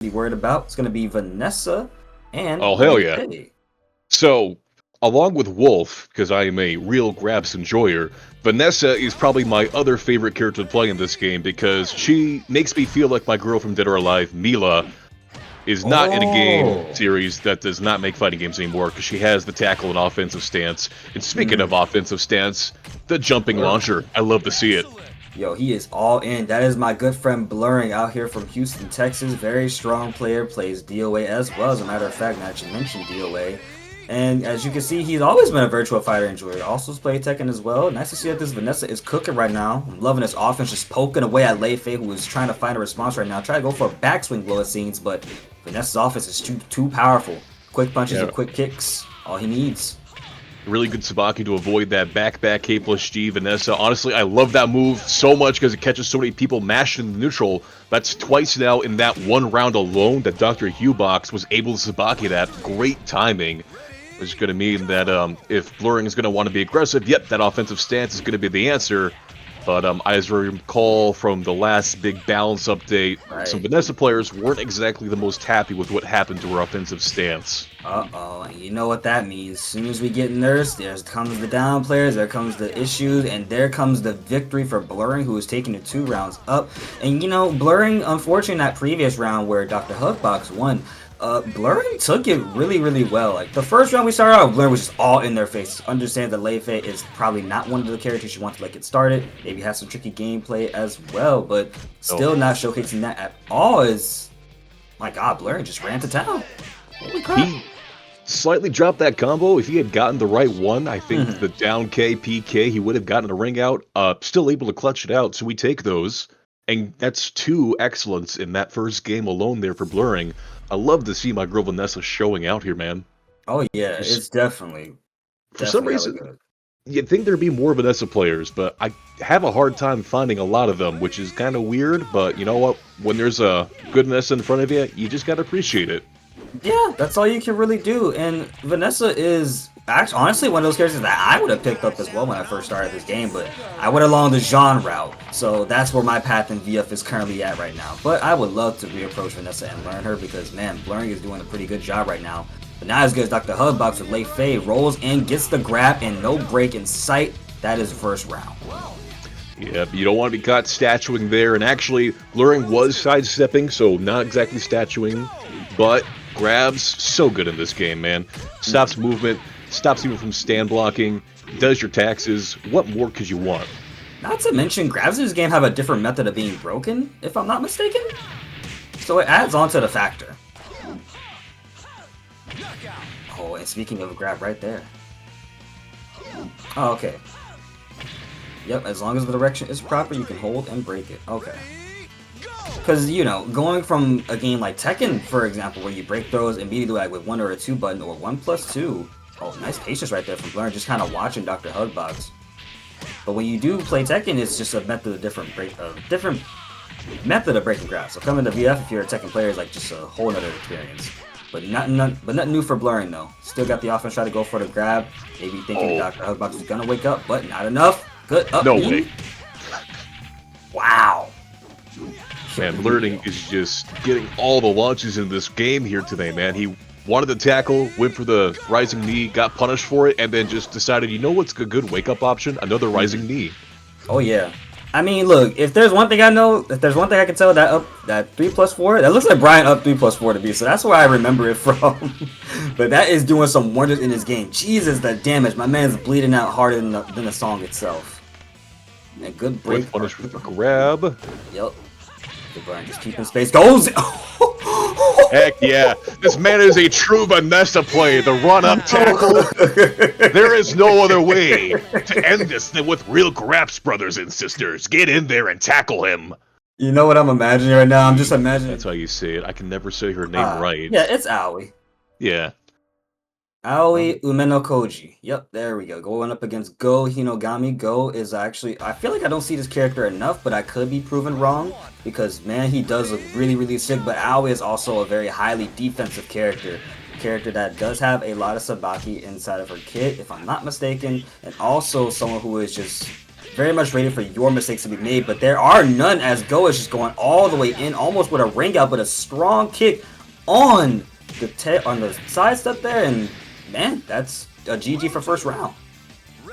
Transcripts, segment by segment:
be worried about. It's going to be Vanessa and Oh, hell yeah. Lei. So, along with Wolf, because I am a real Grabs enjoyer, Vanessa is probably my other favorite character to play in this game because she makes me feel like my girl from Dead or Alive, Mila, is not in a game Oh. series that does not make fighting games anymore because she has the tackle and offensive stance. And speaking of offensive stance, the jumping launcher. I love to see it. Yo, he is all in. That is my good friend Blurring out here from Houston, Texas. Very strong player, plays DOA as well. As a matter of fact, now that you mentioned DOA. And as you can see, he's always been a virtual fighter enjoyer. Also played Tekken as well. Nice to see that this Vanessa is cooking right now. I'm loving this offense, just poking away at Lei Fei, who is trying to find a response right now. Try to go for a backswing blow, it seems, but Vanessa's offense is too powerful. Quick punches and quick kicks, all he needs. Really good Sabaki to avoid that back K plus G. Vanessa, honestly, I love that move so much because it catches so many people mashed in the neutral. That's twice now in that one round alone that Dr. Hughbox was able to Sabaki that. Great timing. Which is going to mean that if Blurring is going to want to be aggressive, yep, that offensive stance is going to be the answer. But as I recall from the last big balance update, some Vanessa players weren't exactly the most happy with what happened to her offensive stance. Uh-oh, and you know what that means. As soon as we get nerfs, there comes the down players, there comes the issues, and there comes the victory for Blurring, who is taking it 2 rounds up. And you know, Blurring, unfortunately, in that previous round where Dr. Hugbox won, Blurring took it really well. Like, the first round we started out, Blurring was just all in their face. Understand that Lei Fei is probably not one of the characters you want to get started. Maybe has some tricky gameplay as well, but still not showcasing that at all. Is, my god, Blurring just ran to town. Holy crap. He slightly dropped that combo. If he had gotten the right one, I think the down K, PK, he would have gotten a ring out. Still able to clutch it out, so we take those. And that's 2 excellence in that first game alone there for Blurring. I love to see my girl Vanessa showing out here, man. Oh yeah, it's definitely for some reason, you'd think there'd be more Vanessa players, but I have a hard time finding a lot of them, which is kind of weird, but you know what? When there's a good Vanessa in front of you, you just gotta appreciate it. Yeah, that's all you can really do, and Vanessa is actually honestly one of those characters that I would have picked up as well when I first started this game, but I went along the Jean route, so that's where my path in VF is currently at right now. But I would love to reapproach Vanessa and learn her because, man, Blurring is doing a pretty good job right now. But not as good as Dr. Hugbox with Lei Fei, rolls and gets the grab and no break in sight. That is first round. Yeah, you don't want to be caught statuing there, and actually, Blurring was sidestepping, so not exactly statuing, but grabs, so good in this game, man. Stops movement, stops even from stand blocking, does your taxes. What more could you want? Not to mention, grabs in this game have a different method of being broken, if I'm not mistaken. So it adds on to the factor. Oh, and speaking of a grab right there. Oh, okay. Yep, as long as the direction is proper, you can hold and break it. Okay. Because, you know, going from a game like Tekken, for example, where you break throws immediately like with 1 or a 2 button or 1+2. Oh, nice patience right there from Blurring, just kind of watching Dr. Hugbox. But when you do play Tekken, it's just a method of different method of breaking grabs. So coming to VF, if you're a Tekken player, is like just a whole other experience. But nothing new for Blurring though. Still got the offense, try to go for the grab. Maybe thinking Dr. Hugbox is gonna wake up, but not enough. Good up. No way. Wow. Man, Blurring is just getting all the launches in this game here today, man. He wanted to tackle, went for the rising knee, got punished for it, and then just decided, you know what's a good wake-up option? Another rising knee. Oh yeah. I mean, look, if there's one thing I know, if there's one thing I can tell, that 3+4, that looks like Brian up 3+4 to me, so that's where I remember it from. But that is doing some wonders in this game. Jesus, that damage. My man's bleeding out harder than the song itself. And good break. Good punish with the grab. Yep. Good Brian, just keeping space. Goes! Heck yeah. This man is a true Vanessa play. The run-up tackle. There is no other way to end this than with real Graps, brothers and sisters. Get in there and tackle him. You know what I'm imagining right now? I'm just imagining. That's how you say it. I can never say her name right. Yeah, it's Aoi. Yeah. Aoi Umeno Koji. Yep, there we go. Going up against Go Hinogami. Go is actually... I feel like I don't see this character enough, but I could be proven wrong. Because, man, he does look really sick. But Aoi is also a very highly defensive character. A character that does have a lot of Sabaki inside of her kit, if I'm not mistaken. And also someone who is just very much rated for your mistakes to be made, but there are none as Go is just going all the way in, almost with a ring out, but a strong kick on the side step there, and man, that's a GG for first round.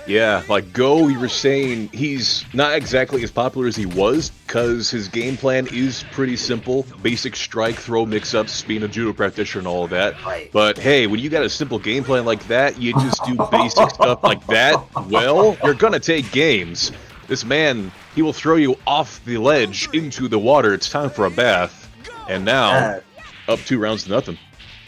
Yeah, like Go, you were saying he's not exactly as popular as he was because his game plan is pretty simple. Basic strike, throw, mix-ups, being a judo practitioner and all of that. Right. But hey, when you got a simple game plan like that, you just do basic stuff like that, well, you're gonna take games. This man, he will throw you off the ledge into the water. It's time for a bath. And now, up 2 rounds to nothing.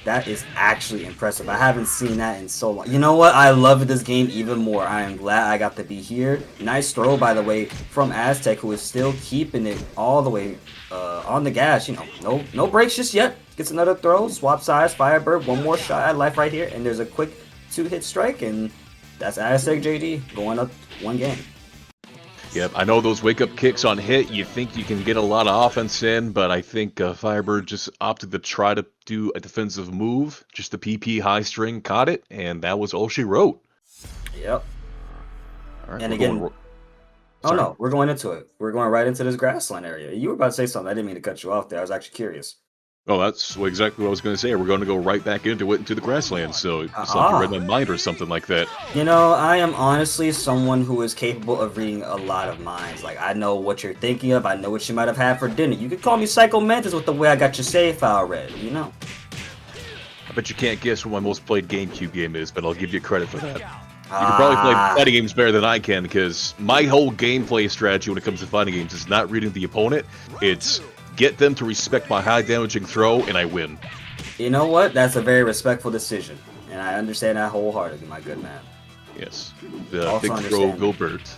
That is actually impressive. I haven't seen that in so long. You know what? I love this game even more. I am glad I got to be here. Nice throw, by the way, from Aztec, who is still keeping it all the way on the gas. You know, no breaks just yet. Gets another throw, swap sides, Firebird, one more shot at life right here, and there's a quick 2-hit strike, and that's Aztec JD going up 1 game. Yep, I know those wake-up kicks on hit, you think you can get a lot of offense in, but I think Firebird just opted to try to do a defensive move. Just the PP high string caught it, and that was all she wrote. Yep. All right, and again, oh no, we're going into it. We're going right into this grassland area. You were about to say something. I didn't mean to cut you off there. I was actually curious. Oh, that's exactly what I was going to say. We're going to go right back into it, into the grassland, so it's like you read my mind or something like that. You know, I am honestly someone who is capable of reading a lot of minds. Like, I know what you're thinking of. I know what you might have had for dinner. You could call me Psycho Mantis with the way I got your save file read, you know? I bet you can't guess what my most played GameCube game is, but I'll give you credit for that. You can probably play fighting games better than I can, because my whole gameplay strategy when it comes to fighting games is not reading the opponent. It's get them to respect my high damaging throw, and I win. You know what? That's a very respectful decision, and I understand that wholeheartedly, my good man. Yes. The big throw, Gilbert.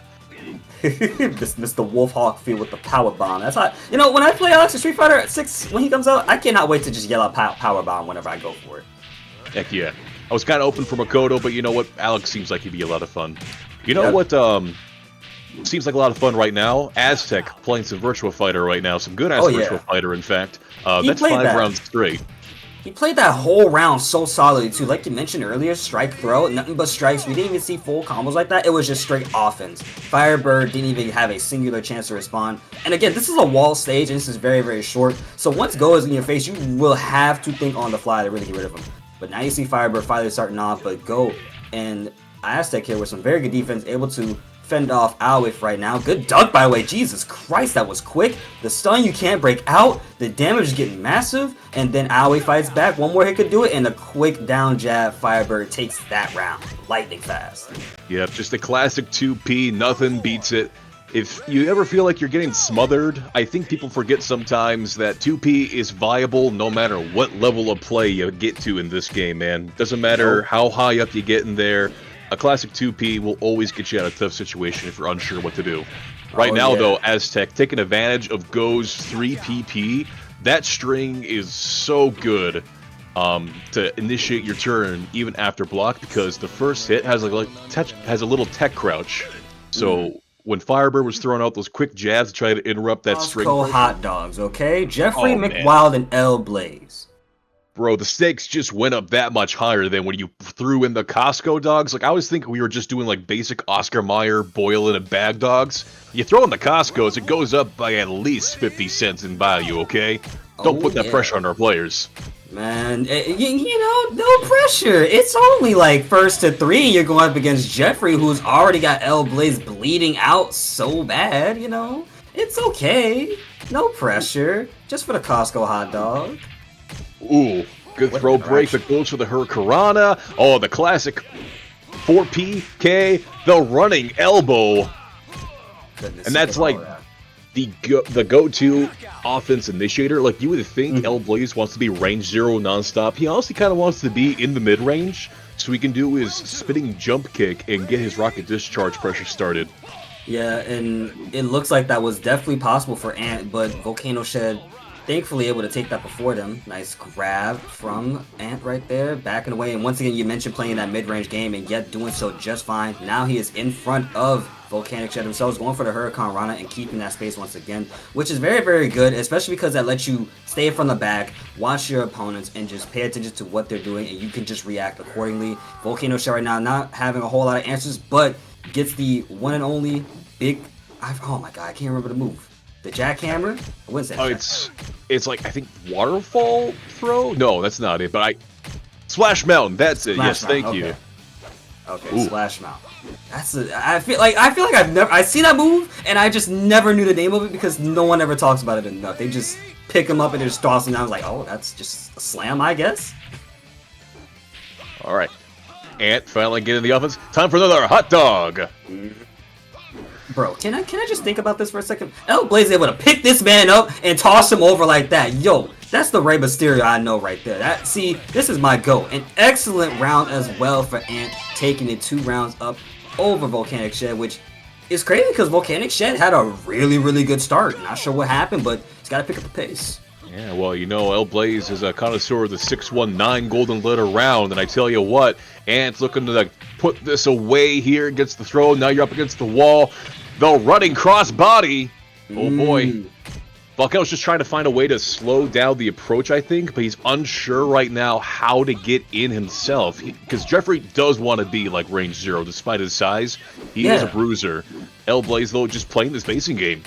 This Mr. Wolfhawk feel with the power bomb. That's how, you know, when I play Alex in Street Fighter 6, when he comes out, I cannot wait to just yell out power bomb whenever I go for it. Heck yeah. I was kind of open for Makoto, but you know what? Alex seems like he'd be a lot of fun. You know what, seems like a lot of fun right now? Aztec playing some Virtua Fighter right now. Some good-ass Virtua Fighter, in fact. That's 5 rounds straight. He played that whole round so solidly, too. Like you mentioned earlier, strike throw, nothing but strikes. We didn't even see full combos like that. It was just straight offense. Firebird didn't even have a singular chance to respond. And again, this is a wall stage, and this is very, very short. So once Go is in your face, you will have to think on the fly to really get rid of him. But now you see Firebird finally starting off, but Go and Aztec here with some very good defense, able to fend off Alwif right now. Good dunk, by the way. Jesus Christ, that was quick. The stun you can't break out. The damage is getting massive. And then Alwif fights back. One more hit could do it. And a quick down jab. Firebird takes that round. Lightning fast. Yep, just a classic 2P. Nothing beats it. If you ever feel like you're getting smothered, I think people forget sometimes that 2P is viable no matter what level of play you get to in this game, man. Doesn't matter how high up you get in there. A classic 2P will always get you out of a tough situation if you're unsure what to do. Right now, though, Aztec taking advantage of Go's 3PP. That string is so good to initiate your turn even after block, because the first hit has a little tech crouch. So when Firebird was throwing out those quick jabs to try to interrupt that string. Hot dogs, okay? Jeffrey McWild and L Blaze. Bro, the stakes just went up that much higher than when you threw in the Costco dogs. Like, I was thinking we were just doing, like, basic Oscar Mayer boil in a bag dogs. You throw in the Costco's, it goes up by at least 50 cents in value, okay? Don't put that pressure on our players. Man, you know, no pressure. It's only, like, 1st to 3. You're going up against Jeffrey, who's already got L Blaze bleeding out so bad, you know? It's okay. No pressure. Just for the Costco hot dog. Ooh, good throw break that goes for the Hurricanrana. Oh, the classic 4PK, the running elbow. Goodness, and that's like the go-to offense initiator. Like, you would think L Blaze wants to be range 0 nonstop. He honestly kind of wants to be in the mid-range, so he can do his spinning jump kick and get his rocket discharge pressure started. Yeah, and it looks like that was definitely possible for Ant, but Volcano Shed thankfully able to take that before them. Nice grab from Ant right there, backing away. And once again, you mentioned playing that mid-range game, and yet doing so just fine. Now he is in front of Volcanic Shed themselves, going for the Hurricanrana and keeping that space once again, which is very, very good, especially because that lets you stay from the back, watch your opponents, and just pay attention to what they're doing, and you can just react accordingly. Volcano Shed right now not having a whole lot of answers, but gets the one and only big. Oh my god, I can't remember the move. The jackhammer? I wouldn't say. Oh, it's like, I think waterfall throw. No, that's not it. But Splash Mountain. That's it. Yes, thank you. Okay, Splash Mountain. I feel like I see that move and I just never knew the name of it because no one ever talks about it enough. They just pick him up and just toss him down. I was like, oh, that's just a slam, I guess. All right, Ant finally getting the offense. Time for another hot dog. Bro, can I just think about this for a second? L-Blaze is able to pick this man up and toss him over like that. Yo, that's the Rey Mysterio I know right there. See, this is my GOAT. An excellent round as well for Ant, taking it 2 rounds up over Volcanic Shed, which is crazy because Volcanic Shed had a really, really good start. Not sure what happened, but he's got to pick up the pace. Yeah, well, you know, L-Blaze is a connoisseur of the 619 golden letter round, and I tell you what, Ant's looking to put this away here against the throw. Now you're up against the wall. The running crossbody. Oh boy. Volcano's just trying to find a way to slow down the approach, I think, but he's unsure right now how to get in himself. Because Jeffrey does want to be like range 0 despite his size. He is a bruiser. L-Blaze, though, just playing the spacing game.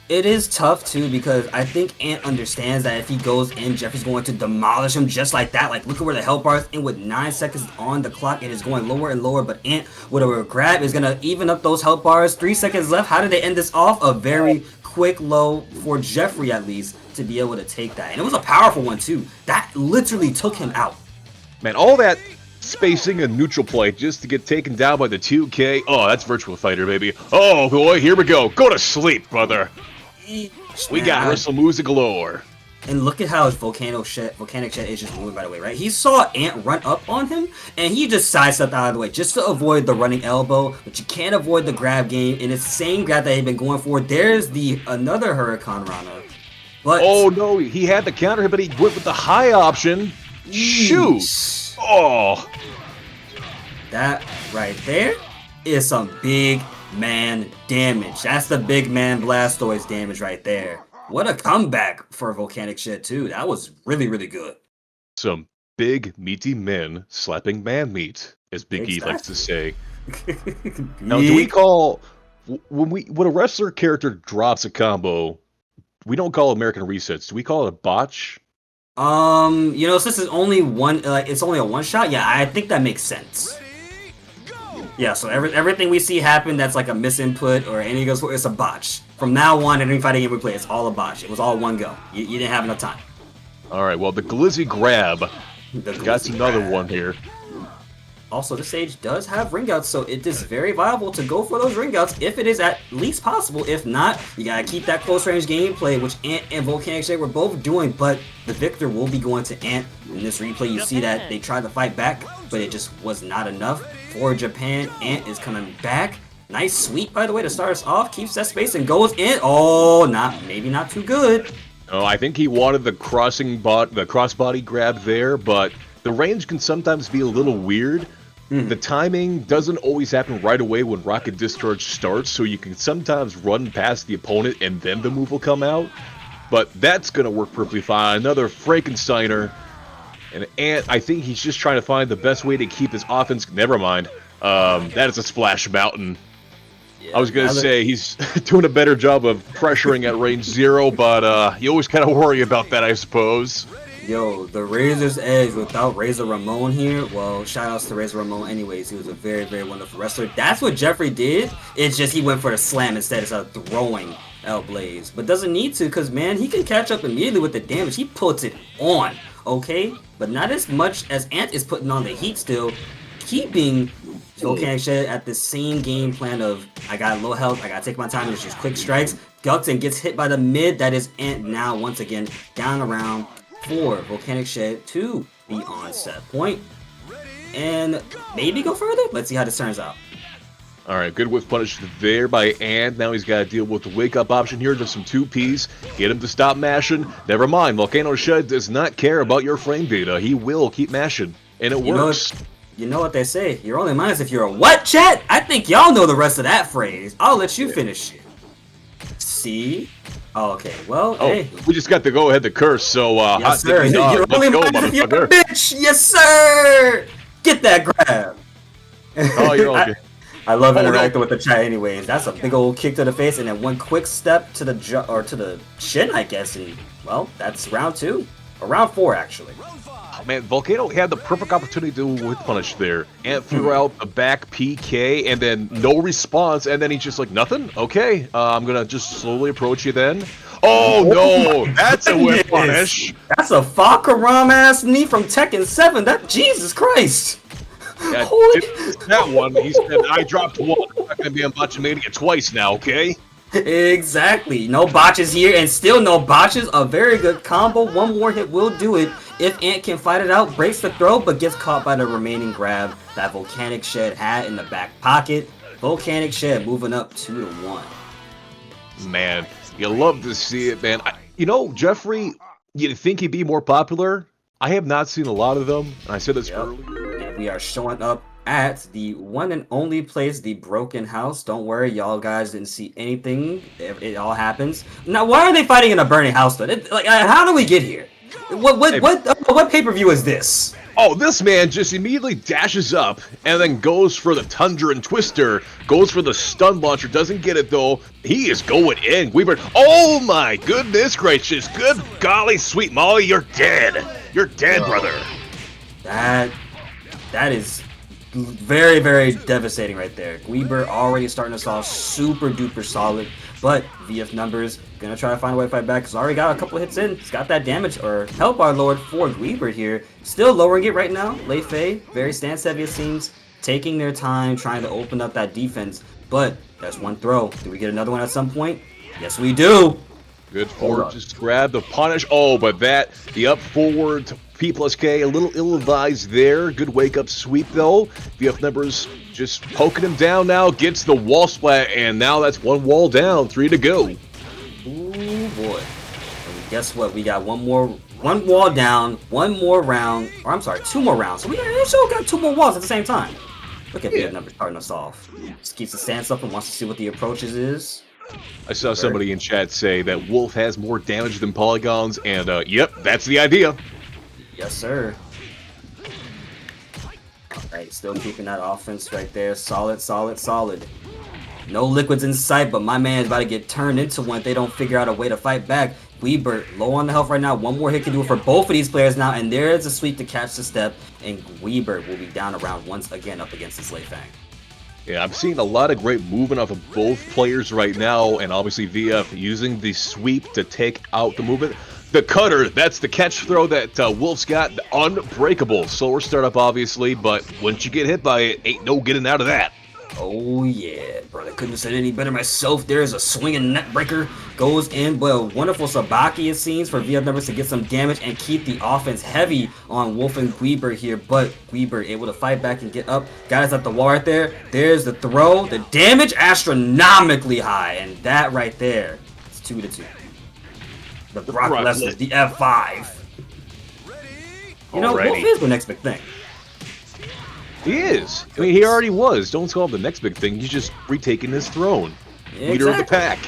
It is tough, too, because I think Ant understands that if he goes in, Jeffrey's going to demolish him just like that. Like, look at where the health bar is, and with 9 seconds on the clock, it is going lower and lower, but Ant, with a grab, is going to even up those health bars. 3 seconds left. How did they end this off? A very quick low for Jeffrey, at least, to be able to take that. And it was a powerful one, too. That literally took him out. Man, all that spacing and neutral play just to get taken down by the 2K. Oh, that's Virtual Fighter, baby. Oh, boy, here we go. Go to sleep, brother. We got wrestle moves galore. And look at how his Volcanic Shed is just moving, by the way, right? He saw Ant run up on him, and he just sidestepped out of the way just to avoid the running elbow, but you can't avoid the grab game, and it's the same grab that he'd been going for. There's another Hurricane Rana. But oh, no, he had the counter hit, but he went with the high option. Shoot! Oh! That right there is some big man damage. That's the big man Blastoise damage right there. What a comeback for Volcanic Shed too. That was really, really good. Some big meaty men slapping man meat, as Big E likes to say. Now, do we call when a wrestler character drops a combo, we don't call American resets. Do we call it a botch? You know, since it's only one, it's only a one shot. Yeah, I think that makes sense. Yeah, so everything we see happen that's like a misinput or any goes for, it's a botch. From now on, in any fighting game we play, it's all a botch. It was all one go. You didn't have enough time. All right, well, the Glizzy Grab. Got another one here. Also, this stage does have ring outs, so it is very viable to go for those ring outs if it is at least possible. If not, you gotta keep that close range gameplay, which Ant and Volcanic Shed were both doing, but the victor will be going to Ant. In this replay, you see that they tried to fight back, but it just was not enough. For Japan, Ant is coming back. Nice sweep, by the way, to start us off. Keeps that space and goes in. Oh, maybe not too good. Oh, I think he wanted the crossbody grab there, but the range can sometimes be a little weird. The timing doesn't always happen right away when Rocket Discharge starts, so you can sometimes run past the opponent and then the move will come out. But that's going to work perfectly fine. Another Frankensteiner. And Ant, I think he's just trying to find the best way to keep his offense. Never mind. That is a Splash Mountain. Yeah, I was going to say he's doing a better job of pressuring at range 0, but you always kind of worry about that, I suppose. Yo, the Razor's Edge without Razor Ramon here. Well, shout outs to Razor Ramon anyways. He was a very, very wonderful wrestler. That's what Jeffrey did. It's just he went for the slam instead of throwing L-Blaze. But doesn't need to because, man, he can catch up immediately with the damage. He puts it on, okay? But not as much as Ant is putting on the heat still. Keeping Volcanic Shed at the same game plan of, I got low health, I got to take my time, and just quick strikes. Gulton gets hit by the mid. That is Ant now, once again, down around for Volcanic Shed to be on set point and maybe go further. Let's see how this turns out. All right, good whiff punish there by Ant. Now he's got to deal with the wake-up option here. Just some 2Ps. Get him to stop mashing. Never mind. Volcano Shed does not care about your frame data. He will keep mashing, and it works. You know what they say. You're only minus if you're a what, chat? I think y'all know the rest of that phrase. I'll let you finish it. See? Oh, okay, well, hey. We just got to go ahead to curse, so yes, hot sir. diggity dog. Let's go, motherfucker. Bitch, yes, sir! Get that grab. Oh, you're okay. I love Oh, no. interacting with the chat anyways. That's a big old kick to the face and then one quick step to the or to the shin, I guess. And, well, that's round 2. Or round 4, actually. Oh, man, Volcano had the perfect opportunity to with punish there. And threw out the back PK and then no response. And then he's just like, nothing? Okay, I'm going to just slowly approach you then. Oh, no, that's a whip punish. That's a Fakaram-ass knee from Tekken 7. That, Jesus Christ. Yeah, Holy... that one, he said, I dropped one. I'm not going to be on Botchamania twice now, okay? Exactly. No botches here, and still no botches. A very good combo. One more hit will do it. If Ant can fight it out, breaks the throw, but gets caught by the remaining grab that Volcanic Shed had in the back pocket. Volcanic Shed moving up 2-1. Man, you love to see it, man. You know, Jeffrey, you'd think he'd be more popular. I have not seen a lot of them, and I said this earlier. And we are showing up at the one and only place, the Broken House. Don't worry, y'all guys didn't see anything. It all happens. Now, why are they fighting in a burning house, though? Like, how do we get here? What pay-per-view is this? Oh, this man just immediately dashes up and then goes for the Tundra and Twister, goes for the stun launcher, doesn't get it though. He is going in. Weaver, oh my goodness gracious, good golly sweet Molly, you're dead. You're dead, brother. That is very, very devastating right there. Weaver already starting us off super duper solid, but VF numbers gonna try to find a way to fight back because already got a couple hits in. He's got that damage or health bar lowered for Weaver here. Still lowering it right now. Lei Fei, very stance heavy it seems, taking their time trying to open up that defense. But that's one throw. Do we get another one at some point? Yes, we do. Good forward, just grab the punish. Oh, but the up forward to P plus K, a little ill-advised there. Good wake-up sweep, though. VF numbers just poking him down now, gets the wall splat, and now that's one wall down, 3 to go. Ooh, boy. And guess what? We got one wall down, one more round, or I'm sorry, 2 more rounds. So we still got 2 more walls at the same time. Look at VF numbers starting us off. Just keeps the stance up and wants to see what the approaches is. I saw somebody in chat say that Wolf has more damage than polygons, and yep, that's the idea. Yes, sir. Alright, still keeping that offense right there. Solid, solid, solid. No liquids in sight, but my man's about to get turned into one if they don't figure out a way to fight back. Weber low on the health right now. One more hit can do it for both of these players now, and there's a sweep to catch the step, and Weber will be down around once again up against this Lei Fang. Yeah, I'm seeing a lot of great movement off of both players right now, and obviously VF using the sweep to take out the movement. The cutter, that's the catch throw that Wolf's got, unbreakable. Slower startup, obviously, but once you get hit by it, ain't no getting out of that. Oh yeah, bro, I couldn't have said any better myself. There's a swinging net breaker, goes in, but a wonderful Sabaki it seems for VF numbers to get some damage and keep the offense heavy on Wolf and Weber here, but Weber able to fight back and get up. Guys at the wall right there. There's the throw, the damage astronomically high, and that right there, it's 2-2. The Brock Lesnar, the F5. You know, Wolf is the next big thing. He is. I mean, he already was. Don't call him the next big thing. He's just retaking his throne. Exactly. Leader of the pack.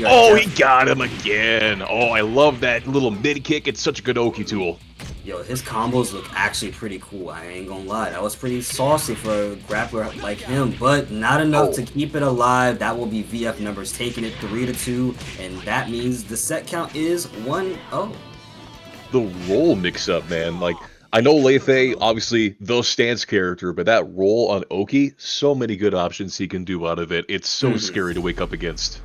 Oh, he got him again. Oh, I love that little mid kick. It's such a good Oki tool. Yo, his combos look actually pretty cool. I ain't gonna lie. That was pretty saucy for a grappler like him, but not enough to keep it alive. That will be VF numbers taking it 3-2, and that means the set count is 1-0. The roll mix-up, man. Like, I know Lei Fei, obviously, the stance character, but that roll on Oki, so many good options he can do out of it. It's so scary to wake up against.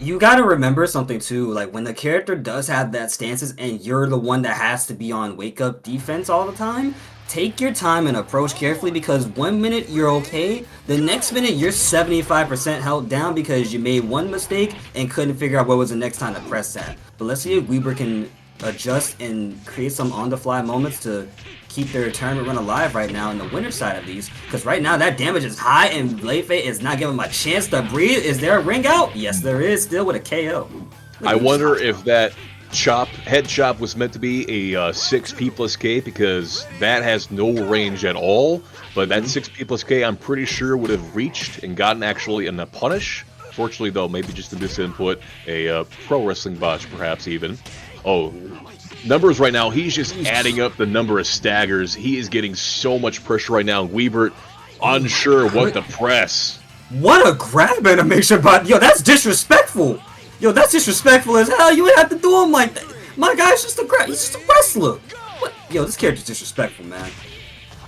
You gotta remember something too, like when the character does have that stances and you're the one that has to be on wake up defense all the time, take your time and approach carefully because 1 minute you're okay, the next minute you're 75% held down because you made one mistake and couldn't figure out what was the next time to press that. But let's see if Weber can adjust and create some on-the-fly moments to keep their tournament run alive right now in the winner side of these, because right now that damage is high and Lei Fei is not giving him a chance to breathe. Is there a ring out? Yes, there is, still with a KO. I wonder if that head chop was meant to be a 6P plus K, because that has no range at all, but that 6P plus K I'm pretty sure would have reached and gotten actually in a punish. Fortunately though, maybe just a misinput, a pro wrestling botch perhaps even. Oh, numbers right now, he's just adding up the number of staggers. He is getting so much pressure right now. Weber, Unsure what to press. What a grab animation, but yo, that's disrespectful. Yo, that's disrespectful as hell. You would have to do him like that. My guy's just a grab. He's just a wrestler. What? Yo, this character's disrespectful, man.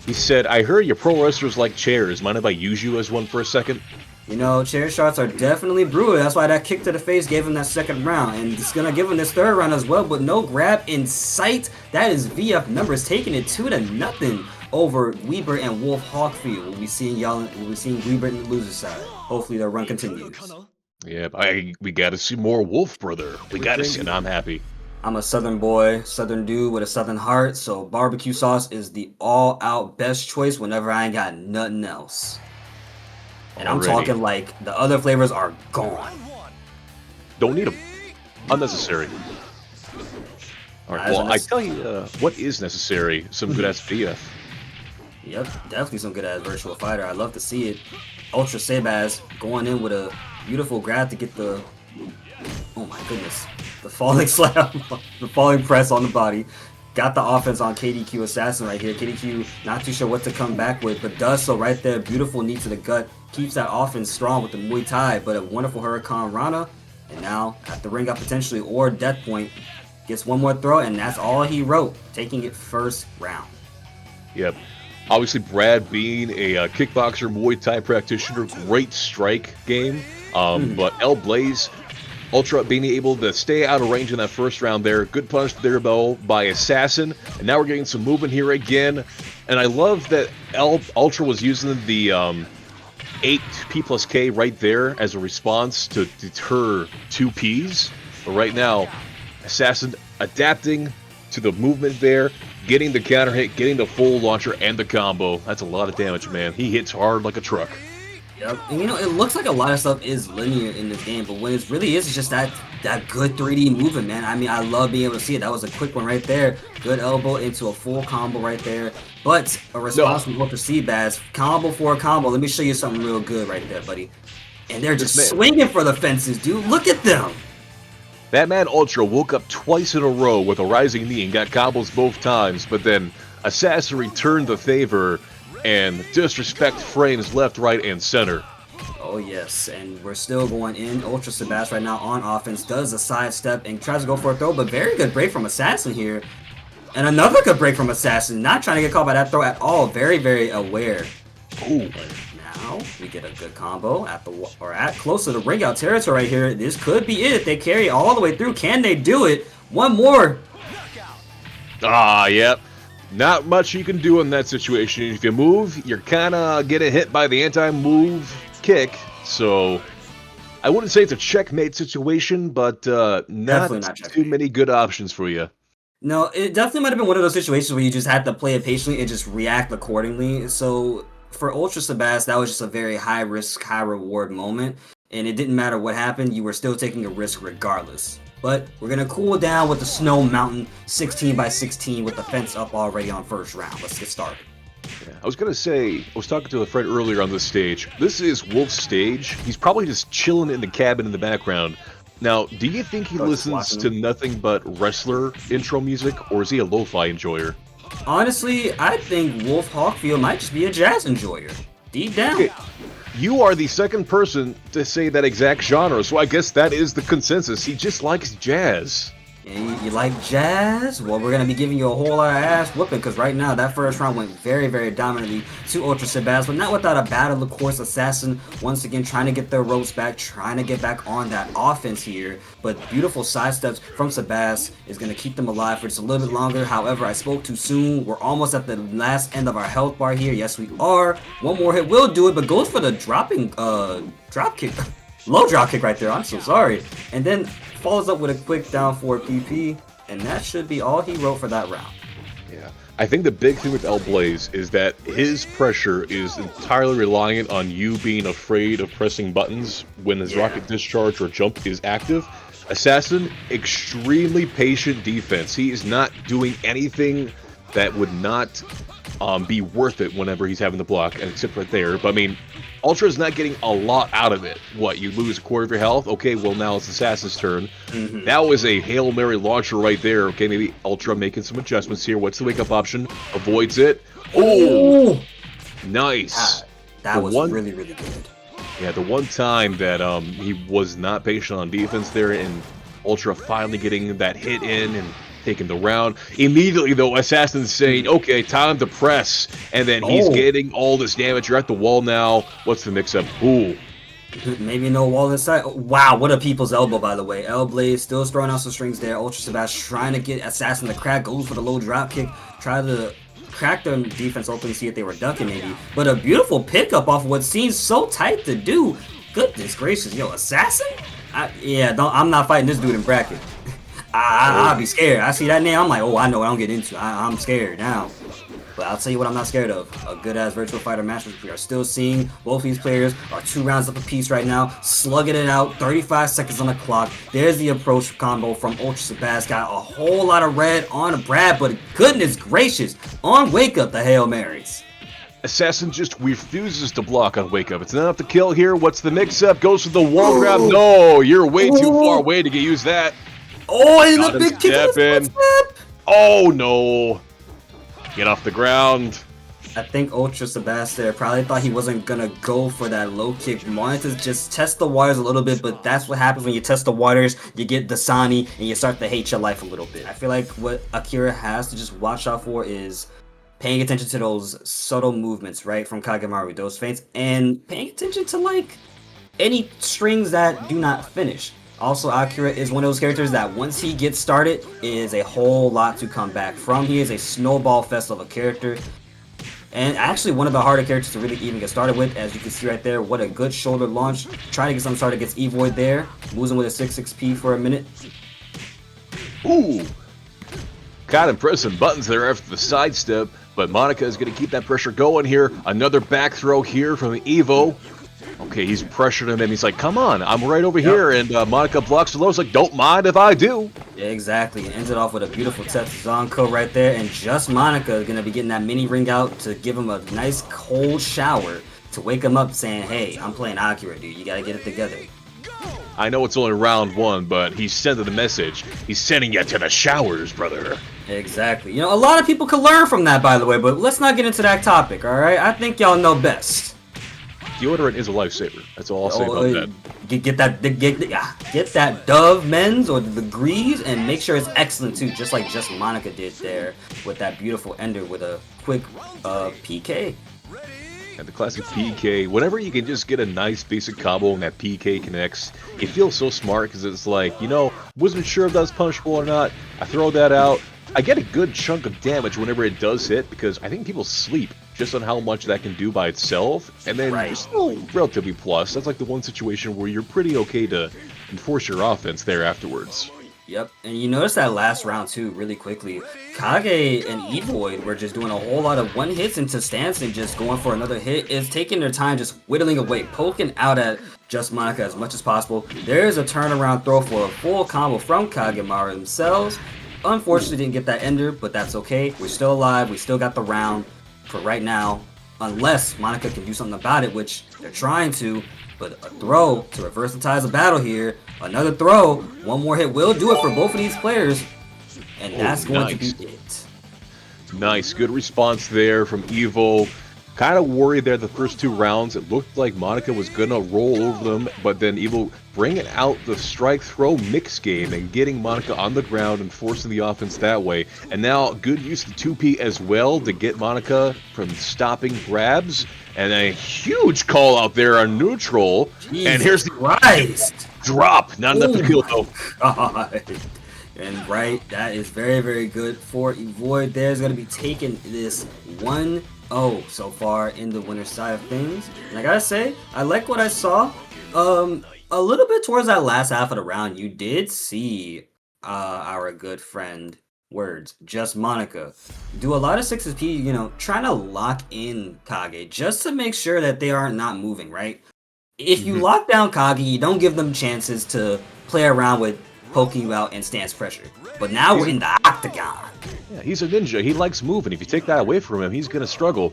He said, I heard your pro wrestlers like chairs. Mind if I use you as one for a second? You know, chair shots are definitely brutal. That's why that kick to the face gave him that second round. And it's going to give him this third round as well, but no grab in sight. That is VF numbers taking it 2-0 over Weber and Wolf Hawkfield. We'll be seeing Weber in the loser side. Hopefully their run continues. Yeah, we got to see more Wolf, brother. We got to see, and I'm happy. I'm a Southern boy, Southern dude with a Southern heart, so barbecue sauce is the all-out best choice whenever I ain't got nothing else. And I'm talking like the other flavors are gone. Don't need them. Unnecessary. All right, well, I tell you what is necessary. Some good-ass VF. Yep, definitely some good-ass virtual fighter. I love to see it. Ultra Sebas going in with a beautiful grab to get the... Oh my goodness. The falling slap, the falling press on the body. Got the offense on KDQ Assassin right here. KDQ not too sure what to come back with, but does so right there. Beautiful knee to the gut. Keeps that offense strong with the Muay Thai, but a wonderful Hurricane Rana. And now at the ring out potentially or death point. Gets one more throw, and that's all he wrote. Taking it first round. Yep. Obviously, Brad being a kickboxer, Muay Thai practitioner, great strike game. But El Blaze, Ultra being able to stay out of range in that first round there. Good punch there, though, by Assassin. And now we're getting some movement here again. And I love that Ultra was using the 8P+K right there as a response to deter 2Ps. But right now, Assassin adapting to the movement there, getting the counter hit, getting the full launcher and the combo. That's a lot of damage, man. He hits hard like a truck. Yep. And you know, it looks like a lot of stuff is linear in this game, but when it really is, it's just that good 3D movement, man. I mean, I love being able to see it. That was a quick one right there. Good elbow into a full combo right there. But a response from Ultra Sebas, combo for a combo. Let me show you something real good right there, buddy. And they're just swinging for the fences, dude. Look at them. That man Ultra woke up twice in a row with a rising knee and got combos both times, but then Assassin returned the favor and disrespect frames left, right, and center. Oh yes, and we're still going in. Ultra Sebas right now on offense does a sidestep and tries to go for a throw, but very good break from Assassin here. And another good break from Assassin, not trying to get caught by that throw at all. Very, very aware. Ooh. Now we get a good combo at close to the ring out territory right here. This could be it if they carry all the way through. Can they do it? One more. Yep. Not much you can do in that situation. If you move, you're kind of getting hit by the anti-move kick. So I wouldn't say it's a checkmate situation, but not too many good options for you. No, it definitely might have been one of those situations where you just had to play it patiently and just react accordingly. So for Ultra Sebas, that was just a very high risk, high reward moment. And it didn't matter what happened, you were still taking a risk regardless. But we're going to cool down with the Snow Mountain 16x16 with the fence up already on first round. Let's get started. Yeah, I was going to say, I was talking to a friend earlier on this stage. This is Wolf's stage. He's probably just chilling in the cabin in the background. Now, do you think he listens to nothing but wrestler intro music, or is he a lo-fi enjoyer? Honestly, I think Wolf Hawkfield might just be a jazz enjoyer. Deep down. Okay. You are the second person to say that exact genre, so I guess that is the consensus. He just likes jazz. You like jazz? Well, we're going to be giving you a whole lot of ass whooping, because right now that first round went very, very dominantly to Ultra Sebas, but not without a battle. Of course, Assassin once again trying to get their ropes back, trying to get back on that offense here, but beautiful sidesteps from Sebas is going to keep them alive for just a little bit longer. However, I spoke too soon. We're almost at the last end of our health bar here. Yes, we are. One more hit will do it, but goes for the drop kick. Low drop kick right there. I'm so sorry. And then follows up with a quick down 4 PP, and that should be all he wrote for that round. Yeah, I think the big thing with El Blaze is that his pressure is entirely reliant on you being afraid of pressing buttons when his rocket discharge or jump is active. Assassin, extremely patient defense. He is not doing anything that would not be worth it whenever he's having the block, and except right there. But I mean, Ultra's not getting a lot out of it. What, you lose a quarter of your health? Okay, well now it's Assassin's turn. That was a Hail Mary launcher right there. Okay, maybe Ultra making some adjustments here. What's the wake-up option? Avoids it. Oh! Nice. That was really, really good. Yeah, the one time that he was not patient on defense there, and Ultra finally getting that hit in and taking the round. Immediately, though, Assassin's saying, okay, time to press. And then he's getting all this damage. You're at the wall now. What's the mix-up? Ooh. Maybe no wall inside. Wow, what a people's elbow, by the way. L-Blade still throwing out some strings there. Ultra Sebastian trying to get Assassin to crack. Goes for the low drop kick. Try to crack the defense open to see if they were ducking maybe. But a beautiful pickup off of what seems so tight to do. Goodness gracious. Yo, Assassin? I'm not fighting this dude in bracket. I'll be scared. I see that name. I'm like, oh, I know what I'm getting into. I'm scared now. But I'll tell you what I'm not scared of. A good-ass virtual fighter match, which we are still seeing. Both these players are 2 rounds up a piece right now. Slugging it out. 35 seconds on the clock. There's the approach combo from Ultra Sebastian. Got a whole lot of red on Brad, but goodness gracious. On Wake Up, the Hail Marys. Assassin just refuses to block on Wake Up. It's not enough to kill here. What's the mix-up? Goes for the wall grab. No, you're way too far away to get used that. Oh, and the big kick in. Oh, no. Get off the ground. I think Ultra Sebastian probably thought he wasn't gonna go for that low kick. Wanted to just test the waters a little bit, but that's what happens when you test the waters. You get Dasani and you start to hate your life a little bit. I feel like what Akira has to just watch out for is paying attention to those subtle movements, right, from Kagemaru, those feints, and paying attention to like any strings that do not finish. Also, Akira is one of those characters that once he gets started, is a whole lot to come back from. He is a snowball fest of a character. And actually one of the harder characters to really even get started with, as you can see right there. What a good shoulder launch. Trying to get something started against Evoid there. Losing with a 6-6P for a minute. Ooh. Kind of pressing buttons there after the sidestep. But Monica is going to keep that pressure going here. Another back throw here from Evo. Okay, he's pressured him, and he's like, come on, I'm right over here, and Monica blocks the low. It's like, don't mind if I do. Yeah, exactly. Ends it off with a beautiful Tetsuzanko right there, and just Monica is going to be getting that mini ring out to give him a nice cold shower to wake him up saying, hey, I'm playing Akira, dude. You got to get it together. I know it's only round 1, but he's sending the message. He's sending you to the showers, brother. Exactly. You know, a lot of people could learn from that, by the way, but let's not get into that topic, all right? I think y'all know best. Deodorant is a lifesaver. That's all I'll say about that. Get that Dove men's or the degrees and make sure it's excellent too, just like Just Monica did there with that beautiful ender with a quick PK. And the classic PK, whenever you can just get a nice basic combo and that PK connects, it feels so smart because it's like, you know, wasn't sure if that was punishable or not. I throw that out. I get a good chunk of damage whenever it does hit because I think people sleep just on how much that can do by itself. And then you're still relatively plus. That's like the one situation where you're pretty okay to enforce your offense there afterwards. Yep, and you notice that last round too, really quickly. Kage and Evoid were just doing a whole lot of one hits into stance and just going for another hit. It's taking their time just whittling away, poking out at Just Monica as much as possible. There is a turnaround throw for a full combo from Kagemaru themselves. Unfortunately, didn't get that ender, but that's okay. We're still alive. We still got the round for right now, unless Monica can do something about it, which they're trying to. But a throw to reverse the ties of battle here. Another throw. One more hit will do it for both of these players. And that's going to be it. Nice. Good response there from Evo. Kind of worried there the first 2 rounds. It looked like Monica was going to roll over them, but then Evo bringing out the strike throw mix game and getting Monica on the ground and forcing the offense that way. And now good use of 2P as well to get Monica from stopping grabs. And a huge call out there on neutral. Jesus and here's the Christ. Drop. Not enough to kill though. God. And right, that is very, very good for Evoid. There's going to be taking this 1-0 so far in the winner's side of things. And I gotta say, I like what I saw. A little bit towards that last half of the round, you did see our good friend Just Monica do a lot of 6P, you know, trying to lock in Kage just to make sure that they are not moving, right? If you lock down Kage, you don't give them chances to play around with poking you out and stance pressure. But now we're in the octagon. Yeah, he's a ninja. He likes moving. If you take that away from him, he's going to struggle.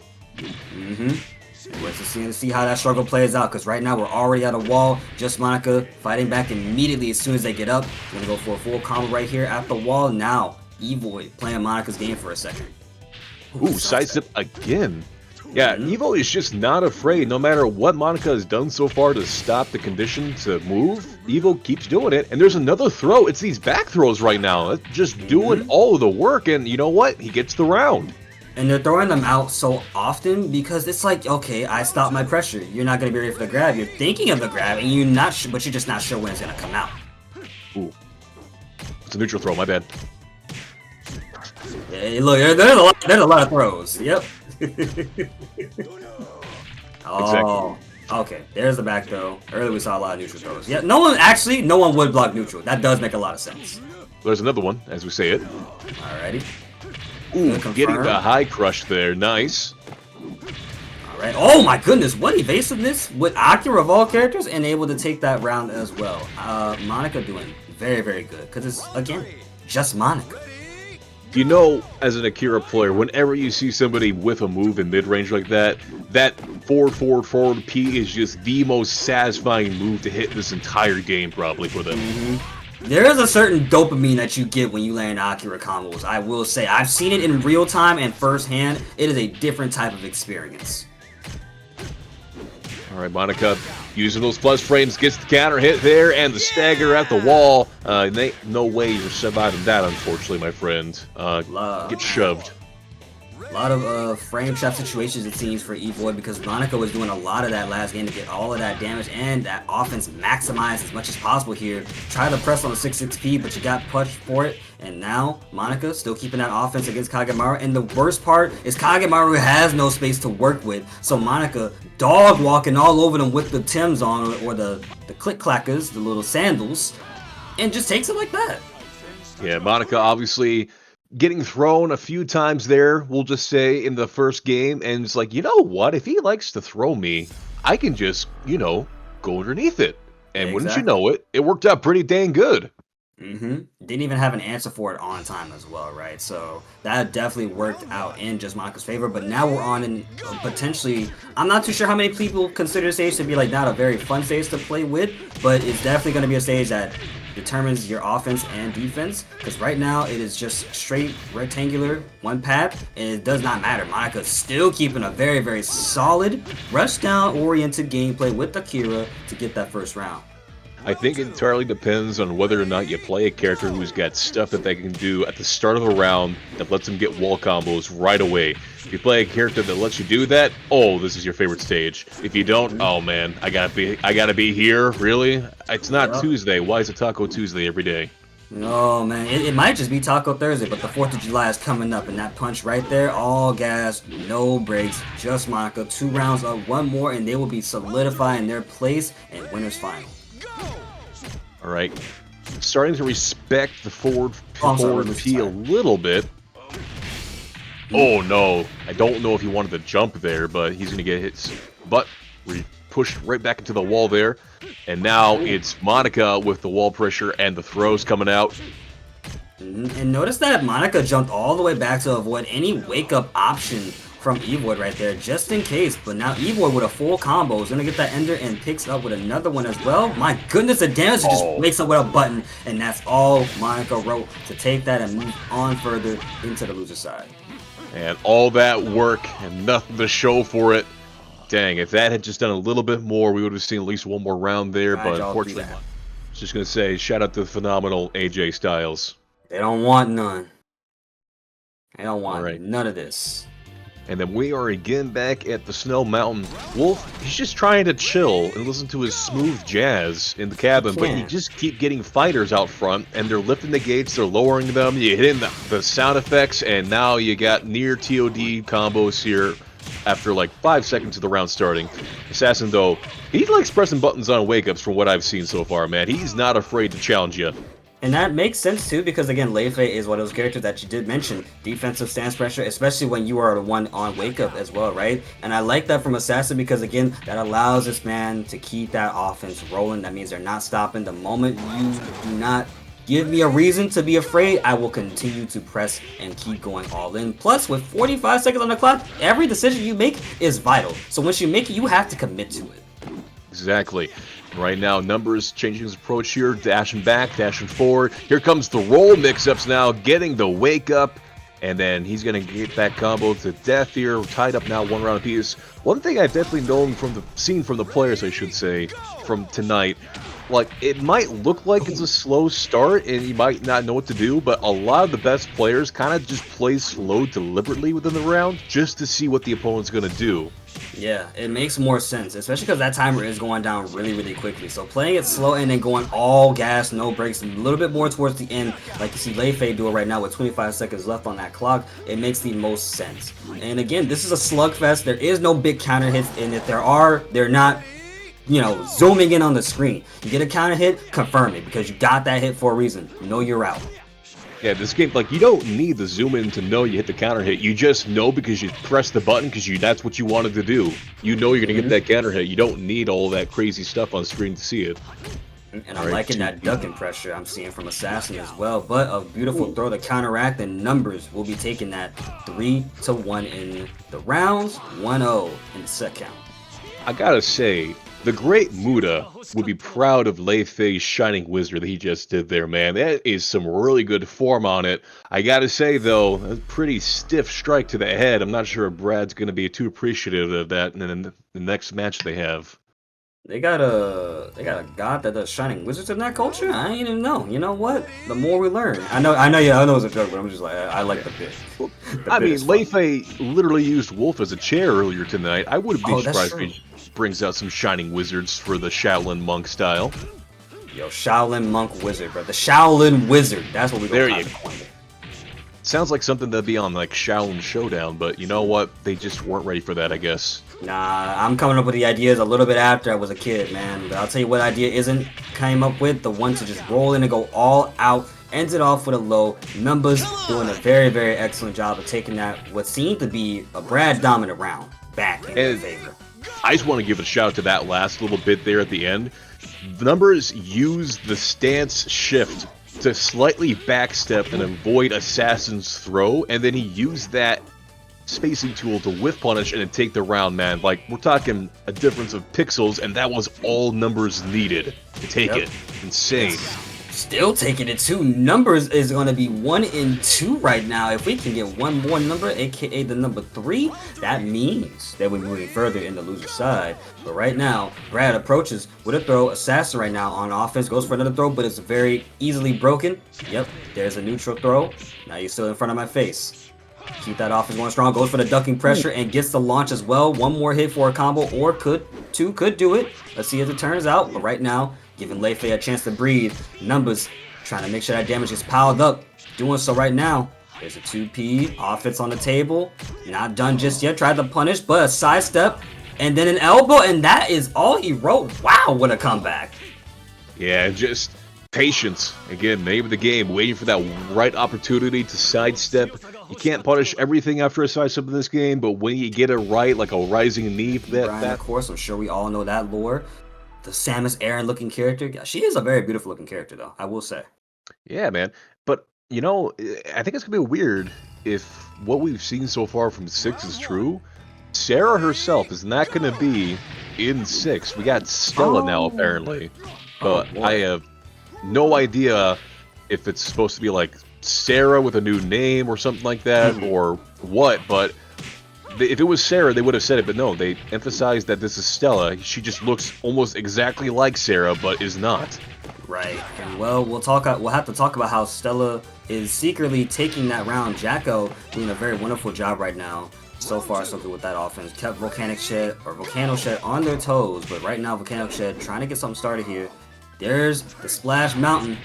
Let's see how that struggle plays out, because right now we're already at a wall. Just Monica fighting back immediately as soon as they get up. Gonna go for a full combo right here at the wall. Now, Evoid playing Monica's game for a second. Ooh, sidestep again. Yeah, Evo is just not afraid. No matter what Monica has done so far to stop the condition to move, Evo keeps doing it. And there's another throw. It's these back throws right now. It's just doing all of the work. And you know what? He gets the round. And they're throwing them out so often because it's like, okay, I stopped my pressure. You're not going to be ready for the grab. You're thinking of the grab, and you're not, but you're just not sure when it's going to come out. Ooh. It's a neutral throw, my bad. Yeah, look, there's a lot of throws. Yep. Oh, exactly. Okay. There's the back throw. Earlier we saw a lot of neutral throws. Yeah, no one would block neutral. That does make a lot of sense. There's another one, as we say it. Alrighty. Ooh, getting the high crush there. Nice. Alright. Oh my goodness, what evasiveness with Akira of all characters and able to take that round as well. Monica doing very, very good because it's, again, just Monica. You know, as an Akira player, whenever you see somebody with a move in mid-range like that, that forward P is just the most satisfying move to hit this entire game, probably, for them. There is a certain dopamine that you get when you land Akira combos. I will say, I've seen it in real time and firsthand. It is a different type of experience. All right, Monica using those plus frames, gets the counter hit there, and the stagger at the wall. No way you're surviving that, unfortunately, my friend. Get shoved. A lot of frame trap situations, it seems, for Evoid because Monica was doing a lot of that last game to get all of that damage and that offense maximized as much as possible here. Try to press on the 6-6P, but you got punched for it. And now, Monica still keeping that offense against Kagemaru. And the worst part is Kagemaru has no space to work with. So Monica dog walking all over them with the Tims on, or the click-clackers, the little sandals, and just takes it like that. Yeah, Monica obviously getting thrown a few times there, we'll just say, in the first game, and it's like, you know what, if he likes to throw me, I can just, go underneath it. And wouldn't you know it, it worked out pretty dang good. Didn't even have an answer for it on time as well, right? So that definitely worked out in just Monica's favor, but now we're on in potentially, I'm not too sure how many people consider the stage to be like not a very fun stage to play with, but it's definitely going to be a stage that determines your offense and defense, because right now it is just straight rectangular one path and it does not matter. Monica's still keeping a very, very solid rush down oriented gameplay with Akira to get that first round. I think it entirely depends on whether or not you play a character who's got stuff that they can do at the start of a round that lets them get wall combos right away. If you play a character that lets you do that, oh, this is your favorite stage. If you don't, oh man, I gotta be here, really? It's not Tuesday. Why is it Taco Tuesday every day? Oh man, it might just be Taco Thursday, but the 4th of July is coming up, and that punch right there, all gas, no breaks, just Monica, 2 rounds up, 1 more, and they will be solidifying their place in winner's final. All right, starting to respect the forward P a little bit. Oh no, I don't know if he wanted to jump there, but he's gonna get his butt pushed right back into the wall there. And now it's Monica with the wall pressure and the throws coming out. And notice that Monica jumped all the way back to avoid any wake-up option from Evoid right there, just in case. But now Evoid with a full combo is going to get that ender and picks up with another one as well. My goodness, the damage just wakes up with a button. And that's all Monica wrote to take that and move on further into the loser side. And all that work and nothing to show for it. Dang, if that had just done a little bit more, we would have seen at least 1 more round there. But unfortunately, I was just going to say, shout out to the phenomenal AJ Styles. They don't want none. They don't want none of this. And then we are again back at the Snow Mountain. Wolf, he's just trying to chill and listen to his smooth jazz in the cabin, but you just keep getting fighters out front, and they're lifting the gates, they're lowering them, you hit in the sound effects, and now you got near TOD combos here after like 5 seconds of the round starting. Assassin, though, he likes pressing buttons on wake-ups from what I've seen so far, man. He's not afraid to challenge you. And that makes sense too, because again, Leifei is one of those characters that you did mention. Defensive stance pressure, especially when you are the one on wake up as well, right? And I like that from Assassin because again, that allows this man to keep that offense rolling. That means they're not stopping. The moment you do not give me a reason to be afraid, I will continue to press and keep going all in. Plus, with 45 seconds on the clock, every decision you make is vital. So once you make it, you have to commit to it. Exactly. Right now, Numbers changing his approach here, dashing back, dashing forward. Here comes the roll mix-ups now, getting the wake-up. And then he's going to get that combo to death here, tied up now 1 round apiece. One thing I've definitely seen from the players, I should say, from tonight, like, it might look like it's a slow start and you might not know what to do, but a lot of the best players kind of just play slow deliberately within the round just to see what the opponent's going to do. Yeah, it makes more sense, especially because that timer is going down really, really quickly. So playing it slow and then going all gas, no breaks, a little bit more towards the end, like you see Lei Fei do it right now with 25 seconds left on that clock, it makes the most sense. And again, this is a slugfest. There is no big counter hits, and if there are, they're not, you know, zooming in on the screen. You get a counter hit, confirm it, because you got that hit for a reason. You know you're out. Yeah, this game, like, you don't need the zoom in to know you hit the counter hit. You just know because you press the button because that's what you wanted to do. You know you're going to get that counter hit. You don't need all that crazy stuff on screen to see it. And I'm liking that ducking pressure I'm seeing from Assassin as well. But a beautiful throw to counteract, and Numbers will be taking that 3-1 in the rounds, 1-0 in the set count. I gotta say, the great Muda would be proud of Lei Fei's Shining Wizard that he just did there, man. That is some really good form on it. I gotta say, though, a pretty stiff strike to the head. I'm not sure if Brad's gonna be too appreciative of that in the next match they have. They got a god that does Shining Wizards in that culture? I ain't even know. You know what? The more we learn. I know it's a joke, but I'm just like, I like the bit. I mean, Lei Fei literally used Wolf as a chair earlier tonight. I wouldn't be surprised if he brings out some Shining Wizards for the Shaolin Monk style. Yo, Shaolin Monk Wizard, bro. The Shaolin Wizard. That's what we there you go. Sounds like something that'd be on, like, Shaolin Showdown, but you know what? They just weren't ready for that, I guess. Nah, I'm coming up with the ideas a little bit after I was a kid, man. But I'll tell you what idea isn't came up with. The one to just roll in and go all out. Ends it off with a low. Numbers doing a very, very excellent job of taking that, what seemed to be a Brad dominant round, back in their favor. I just want to give a shout out to that last little bit there at the end. Numbers used the stance shift to slightly backstep and avoid Assassin's throw, and then he used that spacing tool to whiff punish and then take the round, man. Like, we're talking a difference of pixels, and that was all Numbers needed to take it. Insane. Still taking it too. Numbers is going to be 1-2 right now. If we can get one more number, aka the number 3, that means that we're moving further in the loser side. But right now, Brad approaches with a throw. Assassin right now on offense goes for another throw, but it's very easily broken. Yep, there's a neutral throw. Now you're still in front of my face. Keep that offense going strong. Goes for the ducking pressure and gets the launch as well. One more hit for a combo, or could do it. Let's see if it turns out. But right now, giving Lei Fei a chance to breathe. Numbers trying to make sure that damage is piled up. Doing so right now. There's a 2P. Offense on the table. Not done just yet. Tried to punish, but a sidestep. And then an elbow, and that is all he wrote. Wow, what a comeback. Yeah, just patience. Again, name of the game. Waiting for that right opportunity to sidestep. You can't punish everything after a sidestep in this game, but when you get it right, like a rising knee, of course, I'm sure we all know that lore. The Samus Aran looking character. She is a very beautiful looking character, though, I will say. Yeah, man. But, you know, I think it's going to be weird if what we've seen so far from 6 is true. Sarah herself is not going to be in 6. We got Stella now, apparently. But I have no idea if it's supposed to be like Sarah with a new name or something like that, or what, but if it was Sarah, they would have said it, but no, they emphasized that this is Stella. She just looks almost exactly like Sarah, but is not. Right, and well, we'll have to talk about how Stella is secretly taking that round. Jacko doing a very wonderful job right now. So far, so good with that offense. Kept Volcano Shed on their toes, but right now, Volcano Shed trying to get something started here. There's the Splash Mountain.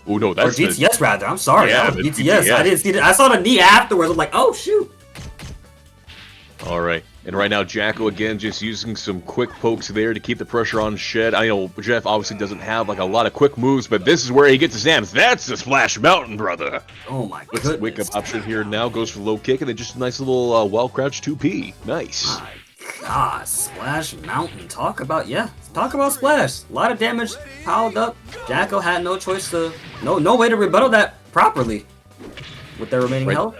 Oh no, that's or GTS rather. I'm sorry, yeah, GTS. I didn't see that. I saw the knee afterwards. I'm like, oh shoot. All right, and right now Jacko again just using some quick pokes there to keep the pressure on Shed. I know Jeff obviously doesn't have like a lot of quick moves, but this is where he gets his hands. That's the Splash Mountain, brother. Oh my goodness. Wake up option here now, goes for the low kick, and then just a nice little well crouched 2P. Nice. My God, Splash Mountain. Talk about Splash. A lot of damage piled up. Jacko had no choice to, no way to rebuttal that properly with their remaining health.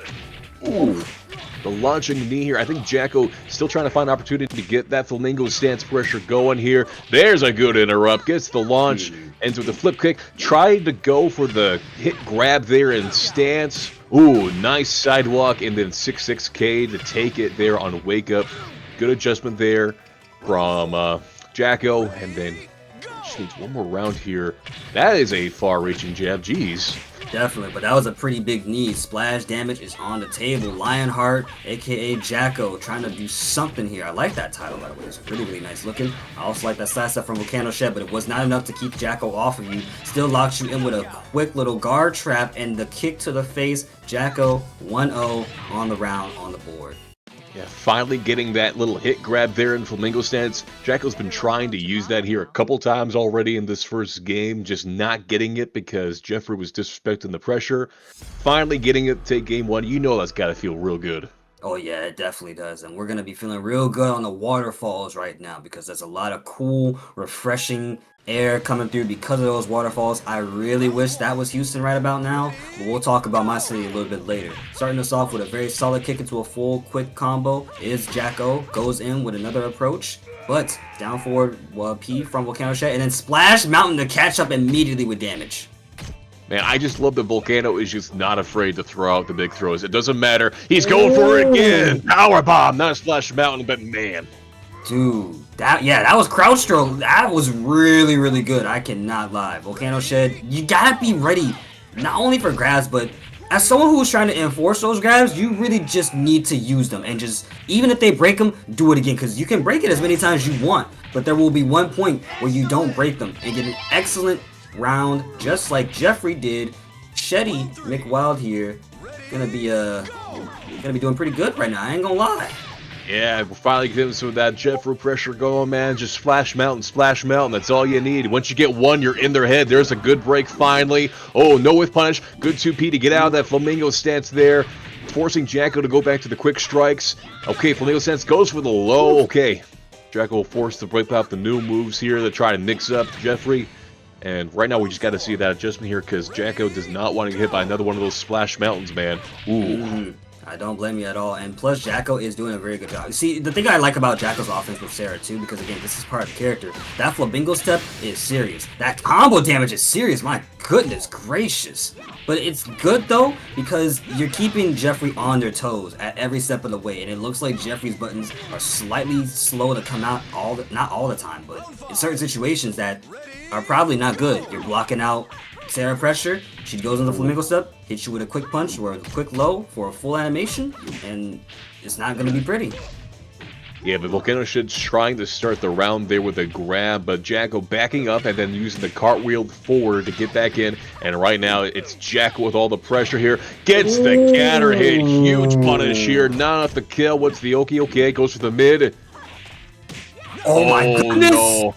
Ooh. The launching knee here. I think Jacko still trying to find opportunity to get that flamingo stance pressure going here. There's a good interrupt. Gets the launch. Ends with the flip kick. Tried to go for the hit grab there in stance. Ooh, nice sidewalk, and then 6-6K to take it there on Wake Up. Good adjustment there from Jacko, and then just needs one more round here. That is a far-reaching jab, jeez. Definitely, but that was a pretty big knee. Splash damage is on the table. Lionheart, aka Jacko, trying to do something here. I like that title, by the way. It's really, really nice looking. I also like that side step from Volcano Shed, but it was not enough to keep Jacko off of you. Still locks you in with a quick little guard trap and the kick to the face. Jacko 1-0 on the round on the board. Yeah, finally getting that little hit grab there in Flamingo stance. Jacko's been trying to use that here a couple times already in this first game, just not getting it because Jeffrey was disrespecting the pressure. Finally getting it to take game one, you know that's got to feel real good. Oh yeah, it definitely does. And we're going to be feeling real good on the waterfalls right now because there's a lot of cool, refreshing air coming through because of those waterfalls. I really wish that was Houston right about now, but we'll talk about my city a little bit later. Starting us off with a very solid kick into a full quick combo is Jacko. Goes in with another approach, but down forward P from Volcano Shed, and then Splash Mountain to catch up immediately with damage. Man, I just love that Volcano is just not afraid to throw out the big throws. It doesn't matter. He's going for it again. Power bomb, not Splash Mountain, but man. Dude, that was crouch stroke. That was really, really good. I cannot lie. Volcano Shed, you gotta be ready, not only for grabs, but as someone who's trying to enforce those grabs, you really just need to use them. And just, even if they break them, do it again. Because you can break it as many times as you want. But there will be one point where you don't break them and get an excellent round, just like Jeffrey did. Shetty McWild here gonna be doing pretty good right now. I ain't gonna lie. Yeah, we're finally getting some of that Jeffrey pressure going, man. Just Splash Mountain, that's all you need. Once you get one, you're in their head. There's a good break finally. Oh, no with punish. Good 2P to get out of that Flamingo stance there. Forcing Jacko to go back to the quick strikes. Okay, Flamingo stance goes for the low. Okay, Jacko will force to break out the new moves here to try to mix up Jeffrey. And right now we just got to see that adjustment here because Jacko does not want to get hit by another one of those Splash Mountains, man. Ooh. I don't blame you at all. And plus, Jacko is doing a very good job. See, the thing I like about Jacko's offense with Sarah, too, because, again, this is part of the character. That Flamingo step is serious. That combo damage is serious. My goodness gracious. But it's good, though, because you're keeping Jeffrey on their toes at every step of the way. And it looks like Jeffrey's buttons are slightly slow to come out, not all the time, but in certain situations that are probably not good. You're blocking out Sarah pressure, she goes on the Flamingo step, hits you with a quick punch or a quick low for a full animation, and it's not going to be pretty. Yeah, but Volcano Shed's trying to start the round there with a grab, but Jacko backing up and then using the cartwheel forward to get back in, and right now it's Jacko with all the pressure here, gets the counter hit, huge punish here, not enough to kill, what's the Oki? Okay, goes for the mid. Oh my goodness! No.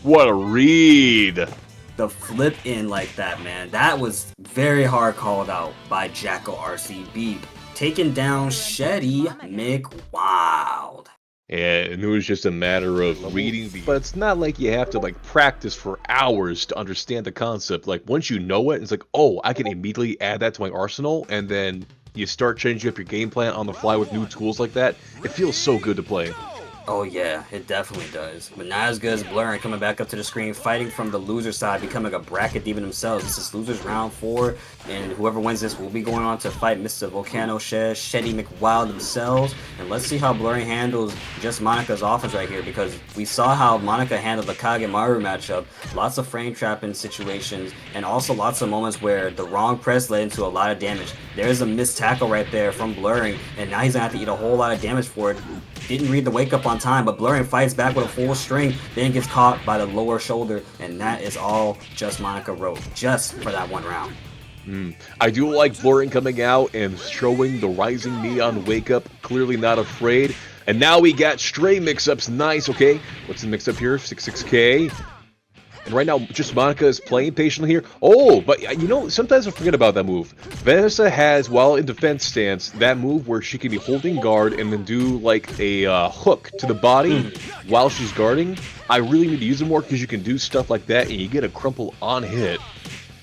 What a read! The flip in like that, man. That was very hard called out by Jacko RCB. Taking down Shetty McWild. Yeah, and it was just a matter of reading the... But it's not like you have to, like, practice for hours to understand the concept. Like, once you know it, it's like, oh, I can immediately add that to my arsenal, and then you start changing up your game plan on the fly with new tools like that. It feels so good to play. Oh yeah, it definitely does. But not as good as Blurring coming back up to the screen, fighting from the loser side, becoming a bracket demon themselves. This is losers round 4, and whoever wins this will be going on to fight Mr. Volcano Shed, Shetty McWild themselves. And let's see how Blurring handles just Monika's offense right here, because we saw how Monika handled the Kagemaru matchup. Lots of frame trapping situations, and also lots of moments where the wrong press led into a lot of damage. There's a missed tackle right there from Blurring, and now he's gonna have to eat a whole lot of damage for it. Didn't read the wake up on time, but Blurring fights back with a full string, then gets caught by the lower shoulder, and that is all just Monika wrote, just for that one round. I do like Blurring coming out and showing the rising knee on wake up, clearly not afraid. And now we got stray mix-ups, nice, okay. What's the mix-up here? 6-6K. And right now, just Monika is playing patiently here. Oh, but you know, sometimes I forget about that move. Vanessa has, while in defense stance, that move where she can be holding guard and then do like a hook to the body while she's guarding. I really need to use it more because you can do stuff like that and you get a crumple on hit.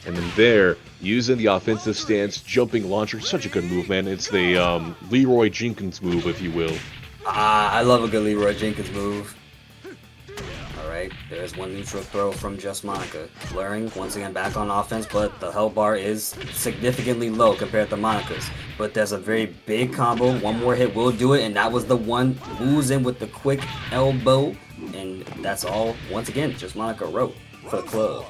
And then there, using the offensive stance, jumping launcher, such a good move, man. It's the Leroy Jenkins move, if you will. I love a good Leroy Jenkins move. Alright, there's one neutral throw from Just Monica. Blurring, once again back on offense, but the health bar is significantly low compared to Monica's. But there's a very big combo, one more hit will do it, and that was the one. Moves in with the quick elbow, and that's all, once again, Just Monica wrote for the club.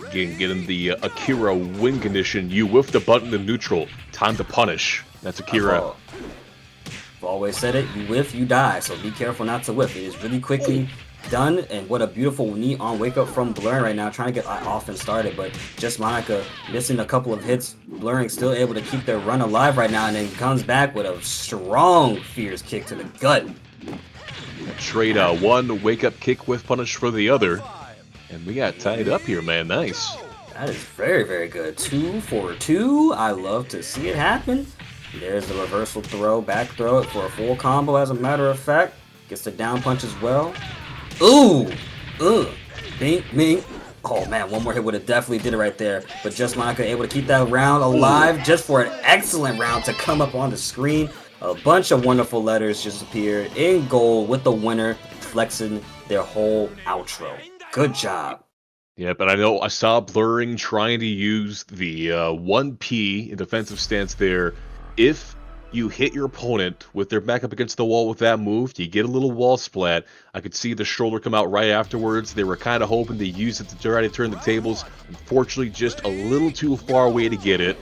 Again, getting the Akira win condition. You whiff the button in neutral. Time to punish. That's Akira. I've always said it, you whiff, you die, so be careful not to whiff. It is really quickly done, and what a beautiful knee on wake up from Blurring right now, trying to get offense started, but Just Monica missing a couple of hits. Blurring still able to keep their run alive right now, and then comes back with a strong fierce kick to the gut. Trade one wake up kick with punish for the other, and we got tied up here, man. Nice. That is very, very good. 2 for 2. I love to see it happen. There's the reversal throw, back throw it for a full combo, as a matter of fact. Gets the down punch as well. Ooh! Ugh! Bing, bing. Oh man, one more hit would have definitely did it right there. But Just Monica able to keep that round alive just for an excellent round to come up on the screen. A bunch of wonderful letters just appeared in gold with the winner flexing their whole outro. Good job. Yeah, but I saw Blurring trying to use the 1P in defensive stance there. If you hit your opponent with their back up against the wall with that move, you get a little wall splat. I could see the shoulder come out right afterwards. They were kind of hoping to use it to try to turn the tables. Unfortunately, just a little too far away to get it.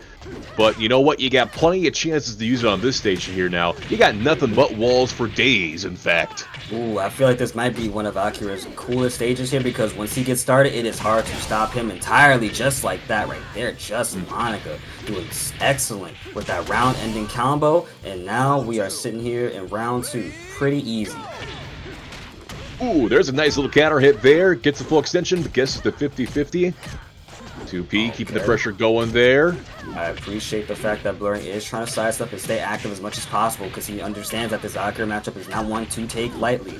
But you know what? You got plenty of chances to use it on this station here now. You got nothing but walls for days, in fact. Ooh, I feel like this might be one of Akira's coolest stages here, because once he gets started, it is hard to stop him entirely, just like that right there. Just Monica doing excellent with that round-ending combo, and now we are sitting here in round 2. Pretty easy. Ooh, there's a nice little counter hit there. Gets the full extension, but guesses the 50-50. 2P, keeping the pressure going there. I appreciate the fact that Blurring is trying to sidestep and stay active as much as possible, because he understands that this Akira matchup is not one to take lightly.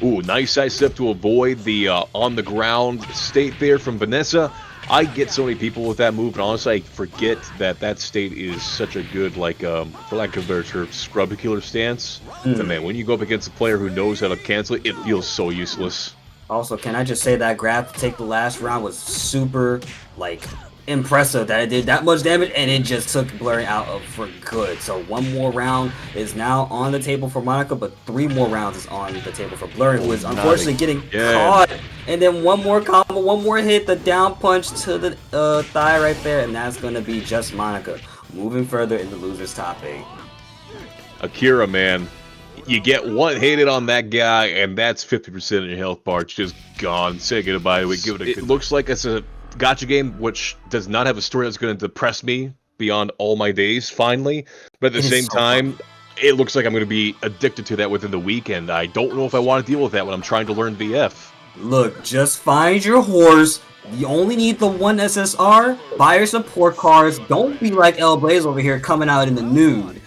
Ooh, nice sidestep to avoid the on-the-ground state there from Vanessa. I get so many people with that move, and honestly, I forget that that state is such a good, like, for lack of a better term, scrub killer stance. But man, when you go up against a player who knows how to cancel it, it feels so useless. Also, can I just say that grab to take the last round was super, like, impressive, that it did that much damage, and it just took Blurring out of for good. So one more round is now on the table for Monica, but 3 more rounds is on the table for Blurring, who is unfortunately getting caught. And then one more combo, one more hit, the down punch to the thigh right there, and that's going to be Just Monica moving further in the loser's top 8. Akira, man. You get one hit on that guy, and that's 50% of your health bar. It's just gone. Say goodbye. We give it a. It looks like it's a gacha game which does not have a story that's going to depress me beyond all my days, finally. But at the same time, it looks like I'm going to be addicted to that within the week, and I don't know if I want to deal with that when I'm trying to learn VF. Look, just find your horse. You only need the 1 SSR. Buy your support cards. Don't be like L Blaze over here coming out in the nude.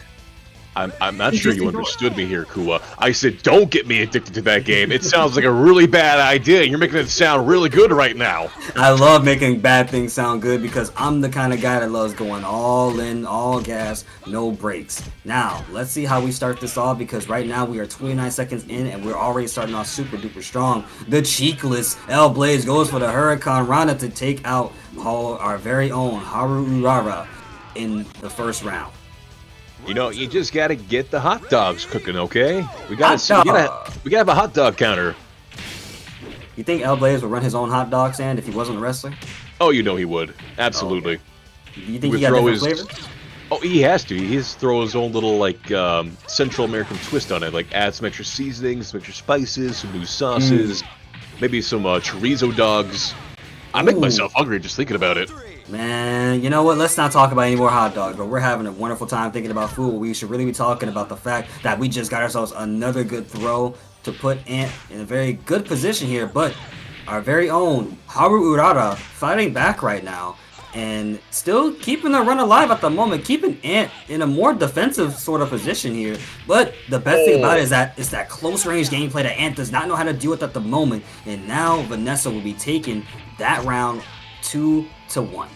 I'm not sure you understood me here, Kuwa. I said don't get me addicted to that game. It sounds like a really bad idea. You're making it sound really good right now. I love making bad things sound good, because I'm the kind of guy that loves going all in, all gas, no breaks. Now, let's see how we start this off, because right now we are 29 seconds in, and we're already starting off super duper strong. The cheekless L Blaze goes for the Hurricane Rana to take out our very own Haru Urara in the first round. You know, you just gotta get the hot dogs cooking, okay? We gotta have a hot dog counter. You think L Blaze would run his own hot dog stand if he wasn't a wrestler? Oh, you know he would. Absolutely. Do you think he got different flavors? Oh, he has to. He has to throw his own little, like, Central American twist on it. Like, add some extra seasonings, some extra spices, some new sauces, maybe some chorizo dogs. I make myself hungry just thinking about it. Man, you know what? Let's not talk about any more hot dogs, but we're having a wonderful time thinking about food. We should really be talking about the fact that we just got ourselves another good throw to put Ant in a very good position here, but our very own Haru Urara fighting back right now and still keeping the run alive at the moment, keeping Ant in a more defensive sort of position here. But the best thing about it is that it's that close range gameplay that Ant does not know how to deal with at the moment, and now Vanessa will be taking that round 2-1.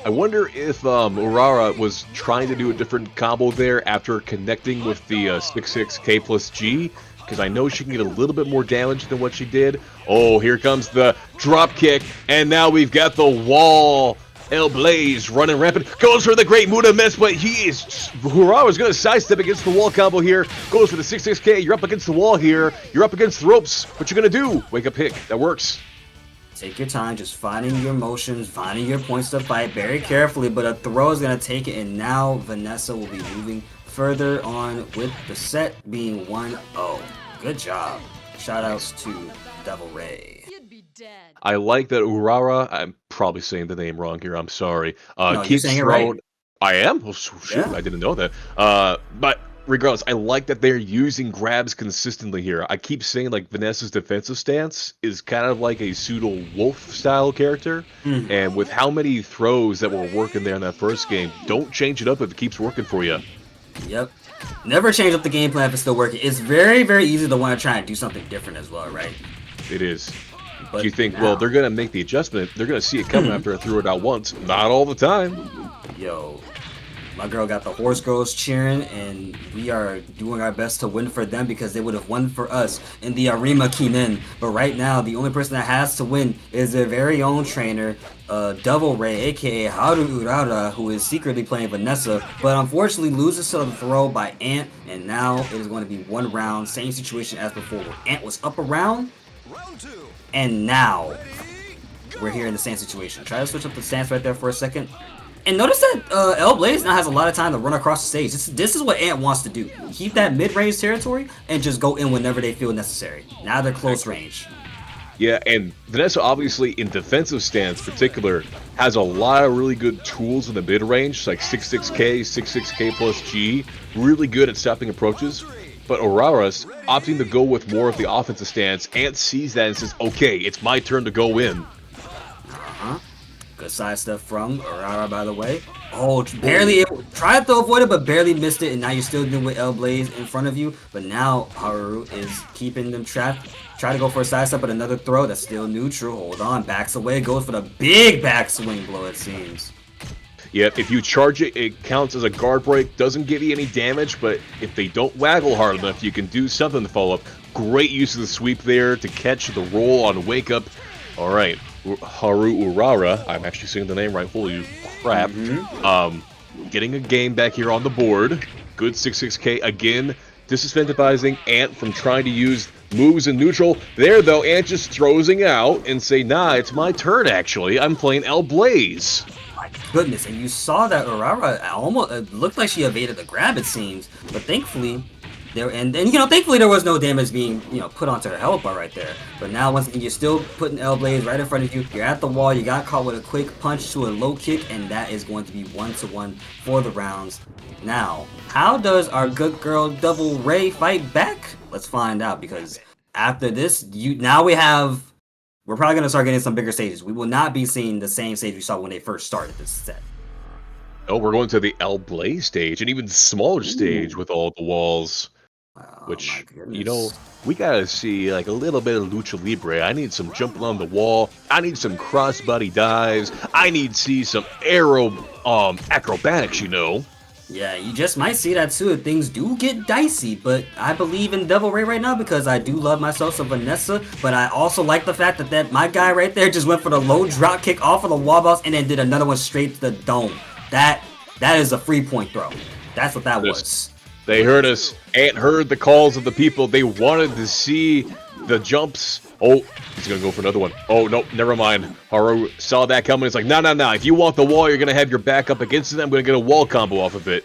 I wonder if Urara was trying to do a different combo there after connecting with the 6-6 K plus G. because I know she can get a little bit more damage than what she did. Oh, here comes the drop kick, and now we've got the wall. El Blaze running rampant, goes for the great Muda miss, but Urawa's going to sidestep against the wall combo here, goes for the 6-6K, you're up against the wall here, you're up against the ropes, what you going to do? Wake up pick, that works. Take your time, just finding your motions, finding your points to fight very carefully, but a throw is going to take it, and now Vanessa will be moving further on with the set being 1-0. Good job. Shoutouts to Devil Ray. I like that Urawa, I'm probably saying the name wrong here, I'm sorry. No, keeps you're saying it throwing, right. I am? Oh, shoot, Yeah. I didn't know that. But regardless, I like that they're using grabs consistently here. I keep saying, like, Vanessa's defensive stance is kind of like a pseudo-wolf style character, and with how many throws that were working there in that first game, don't change it up if it keeps working for you. Yep. Never change up the game plan if it's still working. It's very, very easy to want to try and do something different as well, right? It is. But You think, now, well, they're going to make the adjustment, they're going to see it coming after I threw it out once. Not all the time. yo, my girl got the horse girls cheering, and we are doing our best to win for them because they would have won for us in the Arima Kinen. But right now, the only person that has to win is their very own trainer, Devil Ray, aka Haru Urara, who is secretly playing Vanessa, but unfortunately loses to the throw by Ant, and now it is going to be 1 round, same situation as before, where Ant was up a round, and now we're here in the same situation. Try to switch up the stance right there for a second. And notice that El Blaze now has a lot of time to run across the stage. This is what Ant wants to do. Keep that mid-range territory and just go in whenever they feel necessary. Now they're close range. Yeah, and Vanessa obviously in defensive stance particular has a lot of really good tools in the mid-range, like 6-6K, 6-6K plus G, really good at stopping approaches. But Urara's opting to go with more of the offensive stance. Ant sees that and says, okay, it's my turn to go in. Good side step from Urara, by the way. Oh, barely tried to avoid it, but barely missed it, and now you're still dealing with El Blaze in front of you. But now Haru is keeping them trapped. Try to go for a side step, but another throw that's still neutral. Hold on, backs away, goes for the big backswing blow, it seems. Yeah, if you charge it, it counts as a guard break. Doesn't give you any damage, but if they don't waggle hard enough, you can do something to follow up. Great use of the sweep there to catch the roll on wake up. All right, Haru Urara. I'm actually saying the name right. Holy crap. Getting a game back here on the board. Good 6-6K again. Disincentivizing Ant from trying to use moves in neutral. There, though, Ant just throws it out and say, nah, it's my turn, actually. I'm playing El Blaze. My goodness, and you saw that Urara almost it looked like she evaded the grab, it seems, but thankfully thankfully there was no damage being put onto her health bar right there. But now once again, you're still putting El Blaze right in front of you. You're at the wall. You got caught with a quick punch to a low kick, and that is going to be 1-1 for the rounds. Now, how does our good girl Devil Ray fight back? Let's find out, because after this, we're probably going to start getting some bigger stages. We will not be seeing the same stage we saw when they first started this set. Oh, we're going to the El Blaze stage, an even smaller stage with all the walls. Which, we gotta see like a little bit of lucha libre. I need some jumping on the wall. I need some crossbody dives. I need to see some acrobatics, Yeah, you just might see that too if things do get dicey, but I believe in Devil Ray right now because I do love myself some Vanessa, but I also like the fact that my guy right there just went for the low drop kick off of the wall bounce and then did another one straight to the dome. That is a free point throw. That's what that was. They heard us. Ant heard the calls of the people. They wanted to see the jumps. Oh, he's going to go for another one. Oh, no, never mind. Haru saw that coming. It's like, no. If you want the wall, you're going to have your back up against it. I'm going to get a wall combo off of it.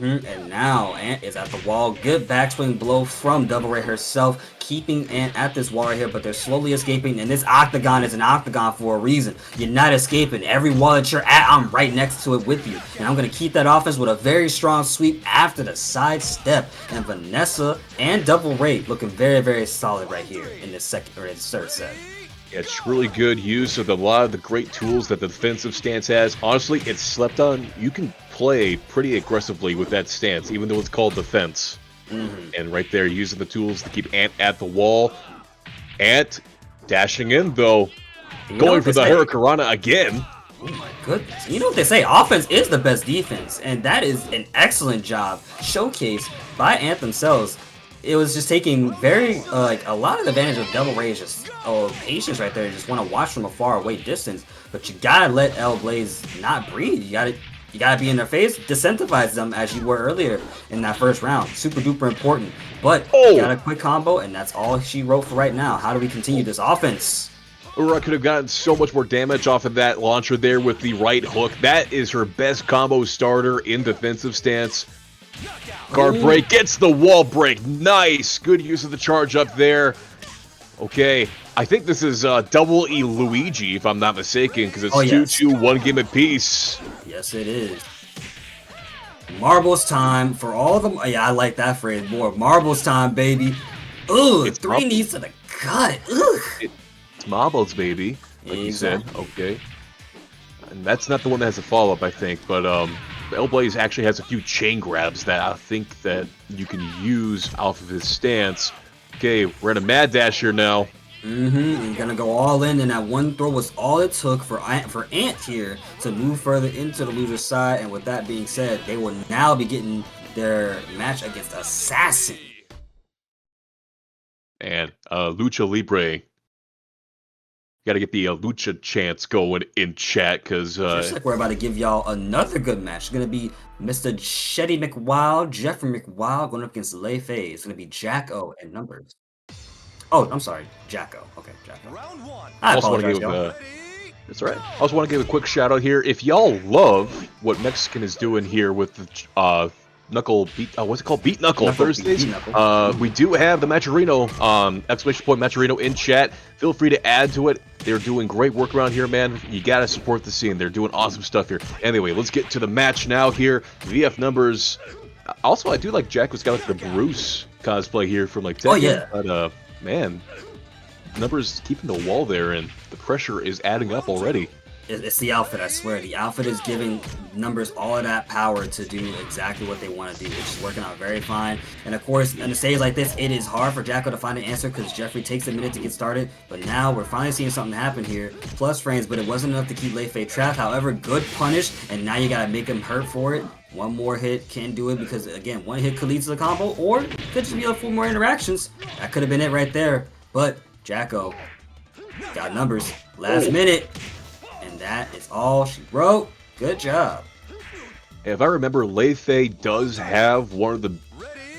And now Ant is at the wall. Good backswing blow from Devil Ray herself, keeping Ant at this wall right here, but they're slowly escaping, and this octagon is an octagon for a reason. You're not escaping. Every wall that you're at, I'm right next to it with you. And I'm going to keep that offense with a very strong sweep after the side step. And Vanessa and Devil Ray looking very, very solid right here in this third set. Yeah, it's really good use of a lot of the great tools that the defensive stance has. Honestly, it's slept on. You can play pretty aggressively with that stance, even though it's called defense. And right there, using the tools to keep Ant at the wall. Ant dashing in, though. Going for the Hurricanrana again. Oh my goodness. You know what they say, offense is the best defense, and that is an excellent job showcased by Ant themselves. it was just taking very like a lot of advantage of Devil Ray's just patience right there. You just want to watch from a far away distance, but you gotta let L Blaze not breathe. You gotta be in their face, disincentivize them as you were earlier in that first round. Super duper important. But you got a quick combo, and that's all she wrote for right now. How do we continue this offense? Ura could have gotten so much more damage off of that launcher there with the right hook. That is her best combo starter in defensive stance. Guard break, gets the wall break. Nice. Good use of the charge up there. Okay, I think this is double E Luigi, if I'm not mistaken, because it's 2-2, one game apiece. Yes, it is. Marbles time for all the... Yeah, I like that phrase more. Marbles time, baby. Ugh, it's 3 knees to the gut. Ugh. It's marbles, baby, like you said. Okay. And that's not the one that has a follow-up, I think, but L-Blaze actually has a few chain grabs that I think that you can use off of his stance. Okay, we're in a mad dash here now. You're gonna go all in, and that one throw was all it took for Ant here to move further into the loser's side. And with that being said, they will now be getting their match against Assassin. And Lucha Libre. Got to get the Lucha chants going in chat, because... Just like we're about to give y'all another good match. It's going to be Mr. Shetty McWild, Jeffrey McWild going up against Lei Fei. It's going to be Jacko and Numbers. Oh, I'm sorry. Jacko. Okay, Jacko. Round one. I apologize, y'all. That's all right. I also want to give a quick shout out here. If y'all love what Mexican is doing here with the Knuckle beat, what's it called? Beat Knuckle Thursdays. We do have the Matcherino, exclamation point Matcherino in chat. Feel free to add to it. They're doing great work around here, man. You gotta support the scene. They're doing awesome stuff here. Anyway, let's get to the match now here. VF Numbers. Also, I do like Jacko's got like the Bruce cosplay here from like Tekken. Oh yeah. But man, Numbers keeping the wall there, and the pressure is adding up already. It's the outfit, I swear. The outfit is giving Numbers all of that power to do exactly what they want to do, which is working out very fine. And of course, in a stage like this, it is hard for Jacko to find an answer because Jeffrey takes a minute to get started. But now we're finally seeing something happen here. Plus frames, but it wasn't enough to keep Lei Fei trapped. However, good punish, and now you got to make him hurt for it. One more hit can do it because, again, one hit could lead to the combo, or could just be a few more interactions. That could have been it right there. But Jacko got Numbers last minute. And that is all she wrote. Good job. If I remember, Lei Fei does have one of the